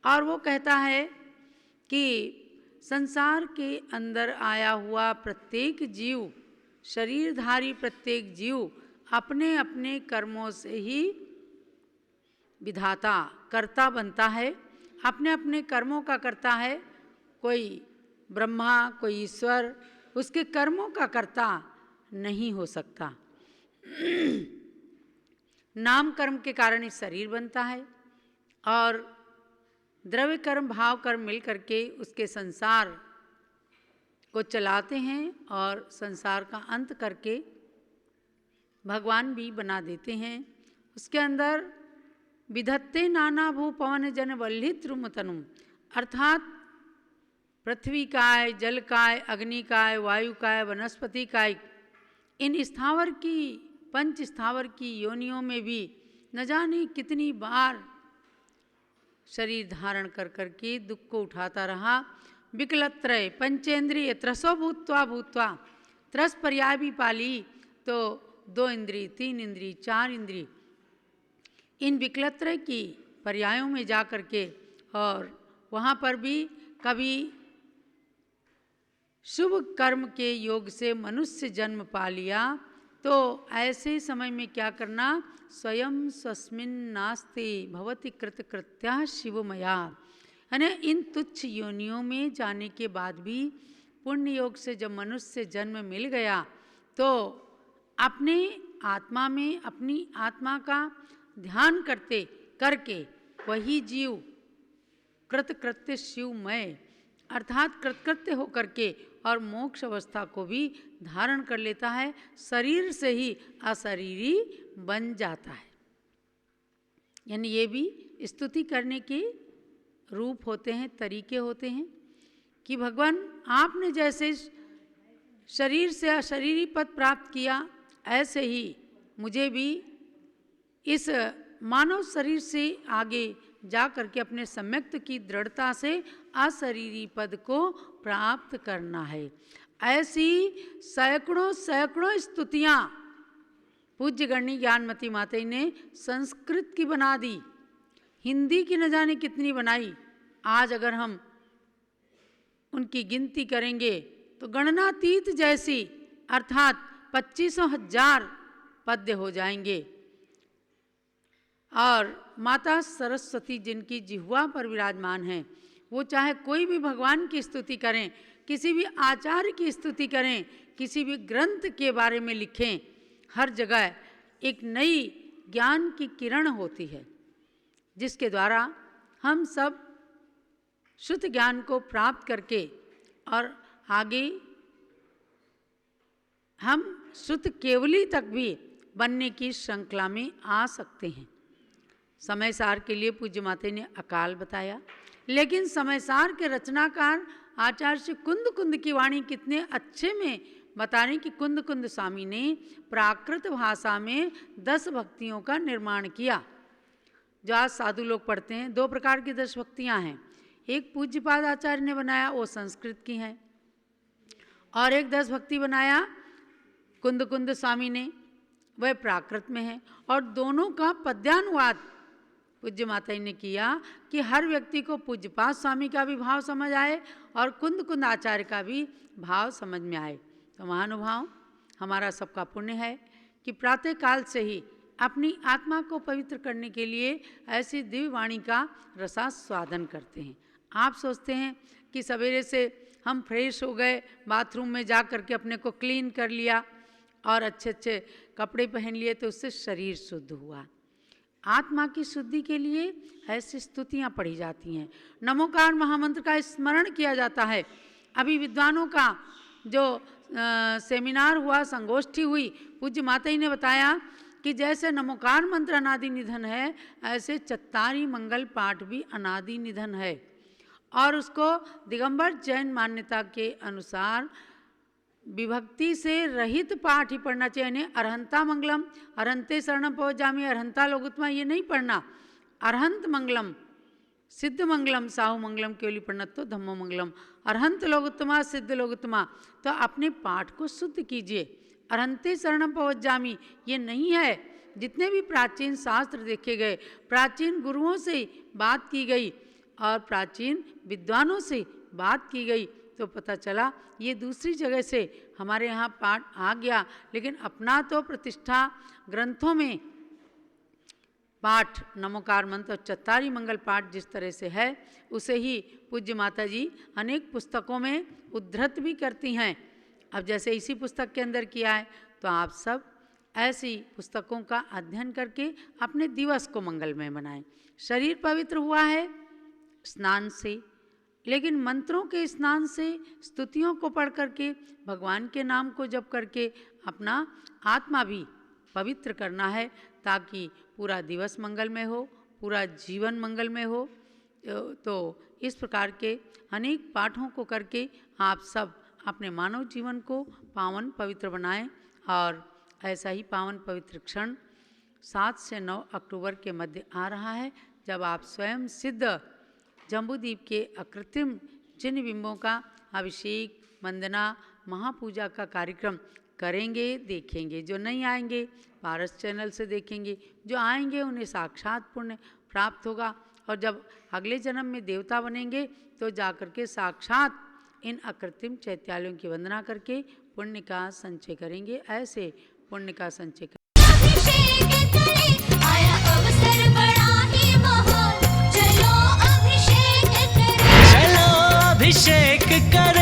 और वो कहता है कि संसार के अंदर आया हुआ प्रत्येक जीव, शरीरधारी प्रत्येक जीव अपने अपने कर्मों से ही विधाता कर्ता बनता है, अपने अपने कर्मों का करता है। कोई ब्रह्मा, कोई ईश्वर उसके कर्मों का कर्ता नहीं हो सकता। नाम कर्म के कारण ही शरीर बनता है और द्रव्य कर्म भाव कर्म मिल करके उसके संसार को चलाते हैं और संसार का अंत करके भगवान भी बना देते हैं। उसके अंदर विधत्ते नाना भू पवन जन वल्लित रुमतनुम, अर्थात पृथ्वी काय, जल काय, अग्नि काय, वायु काय, वनस्पति काय, इन स्थावर की पंच स्थावर की योनियों में भी न जाने कितनी बार शरीर धारण कर करके दुख को उठाता रहा। विकलत्रय पंचेंद्रिय त्रसो भूत्वा भूत्वा, त्रस पर्याय भी पाली तो 2 इंद्रिय, 3 इंद्रिय, 4 इंद्रिय, इन विकलत्रय की पर्यायों में जा करके और वहाँ पर भी कभी शुभ कर्म के योग से मनुष्य जन्म पा लिया, तो ऐसे समय में क्या करना? स्वयं स्वस्मिन् नास्ते भवति कृतकृत्यः शिवमया, यानी इन तुच्छ योनियों में जाने के बाद भी पुण्य योग से जब मनुष्य जन्म मिल गया तो अपने आत्मा में अपनी आत्मा का ध्यान करते करके वही जीव कृतकृत्य शिवमय अर्थात कृतकृत्य होकर के और मोक्ष अवस्था को भी धारण कर लेता है, शरीर से ही अशरीरी बन जाता है। यानी ये भी स्तुति करने के रूप होते हैं, तरीके होते हैं कि भगवान आपने जैसे शरीर से अशरीरी पद प्राप्त किया, ऐसे ही मुझे भी इस मानव शरीर से आगे जा करके अपने सम्यक्त की दृढ़ता से अशरीरी पद को प्राप्त करना है। ऐसी सैकड़ों सैकड़ों स्तुतियाँ पूज्य गणनी ज्ञानमती माता ने संस्कृत की बना दी, हिंदी की न जाने कितनी बनाई। आज अगर हम उनकी गिनती करेंगे तो गणनातीत जैसी अर्थात 25,000 पद्य हो जाएंगे। और माता सरस्वती जिनकी जिह्वा पर विराजमान हैं, वो चाहे कोई भी भगवान की स्तुति करें, किसी भी आचार्य की स्तुति करें, किसी भी ग्रंथ के बारे में लिखें, हर जगह एक नई ज्ञान की किरण होती है, जिसके द्वारा हम सब शुद्ध ज्ञान को प्राप्त करके और आगे हम शुद्ध केवली तक भी बनने की श्रृंखला में आ सकते हैं। समय सार के लिए पूज्य माता ने अकाल बताया, लेकिन समय सार के रचनाकार आचार्य श्री कुंद कुंद की वाणी कितने अच्छे में बता रहे कि कुंद कुंद स्वामी ने प्राकृत भाषा में 10 भक्तियों का निर्माण किया। जो आज साधु लोग पढ़ते हैं, 2 प्रकार की 10 भक्तियाँ हैं। एक पूज्यपाद आचार्य ने बनाया, वो संस्कृत की हैं, और एक 10 भक्ति बनाया कुंद कुंद स्वामी ने, वह प्राकृत में है। और दोनों का पद्यानुवाद पूज्य माता ने किया कि हर व्यक्ति को पूज्यपाद स्वामी का भी भाव समझ आए और कुंद कुंद आचार्य का भी भाव समझ में आए। तो महानुभाव, हमारा सबका पुण्य है कि प्रातः काल से ही अपनी आत्मा को पवित्र करने के लिए ऐसी दिव्य वाणी का रसास्वादन करते हैं। आप सोचते हैं कि सवेरे से हम फ्रेश हो गए, बाथरूम में जा कर के अपने को क्लीन कर लिया और अच्छे अच्छे कपड़े पहन लिए, तो उससे शरीर शुद्ध हुआ। आत्मा की शुद्धि के लिए ऐसी स्तुतियाँ पढ़ी जाती हैं, नमोकार महामंत्र का स्मरण किया जाता है। अभी विद्वानों का जो सेमिनार हुआ, संगोष्ठी हुई, पूज्य माता ने बताया कि जैसे नमोकार मंत्र अनादि निधन है, ऐसे चत्तारी मंगल पाठ भी अनादि निधन है। और उसको दिगंबर जैन मान्यता के अनुसार विभक्ति से रहित पाठ ही पढ़ना चाहिए। यानी अरहंता मंगलम, अरहंते शरणम पवजामि, अरहंता लोगुत्तमा, ये नहीं पढ़ना। अरहंत मंगलम, सिद्ध मंगलम, साहु मंगलम, केवली प्रणत्तो धम्मो मंगलम, अरहंत लोगुत्तमा, सिद्ध लोगुत्तमा। तो अपने पाठ को शुद्ध कीजिए। अरहंते शरणम पवजामि ये नहीं है। जितने भी प्राचीन शास्त्र देखे गए, प्राचीन गुरुओं से बात की गई और प्राचीन विद्वानों से बात की गई, तो पता चला ये दूसरी जगह से हमारे यहाँ पाठ आ गया। लेकिन अपना तो प्रतिष्ठा ग्रंथों में पाठ नमोकार मंत्र और चत्तारी मंगल पाठ जिस तरह से है, उसे ही पूज्य माता जी अनेक पुस्तकों में उद्धृत भी करती हैं। अब जैसे इसी पुस्तक के अंदर किया है, तो आप सब ऐसी पुस्तकों का अध्ययन करके अपने दिवस को मंगलमय बनाएं। शरीर पवित्र हुआ है स्नान से, लेकिन मंत्रों के स्नान से, स्तुतियों को पढ़ करके, भगवान के नाम को जप करके अपना आत्मा भी पवित्र करना है, ताकि पूरा दिवस मंगलमय हो, पूरा जीवन मंगलमय हो। तो इस प्रकार के अनेक पाठों को करके आप सब अपने मानव जीवन को पावन पवित्र बनाएं। और ऐसा ही पावन पवित्र क्षण 7 से 9 अक्टूबर के मध्य आ रहा है, जब आप स्वयं सिद्ध जम्बूद्वीप के अकृत्रिम चिन्ह बिंबों का अभिषेक, वंदना, महापूजा का कार्यक्रम करेंगे, देखेंगे। जो नहीं आएंगे पारस चैनल से देखेंगे, जो आएंगे उन्हें साक्षात पुण्य प्राप्त होगा। और जब अगले जन्म में देवता बनेंगे, तो जाकर के साक्षात इन अकृत्रिम चैत्यालयों की वंदना करके पुण्य का संचय करेंगे। ऐसे पुण्य का संचय अभिषेक कर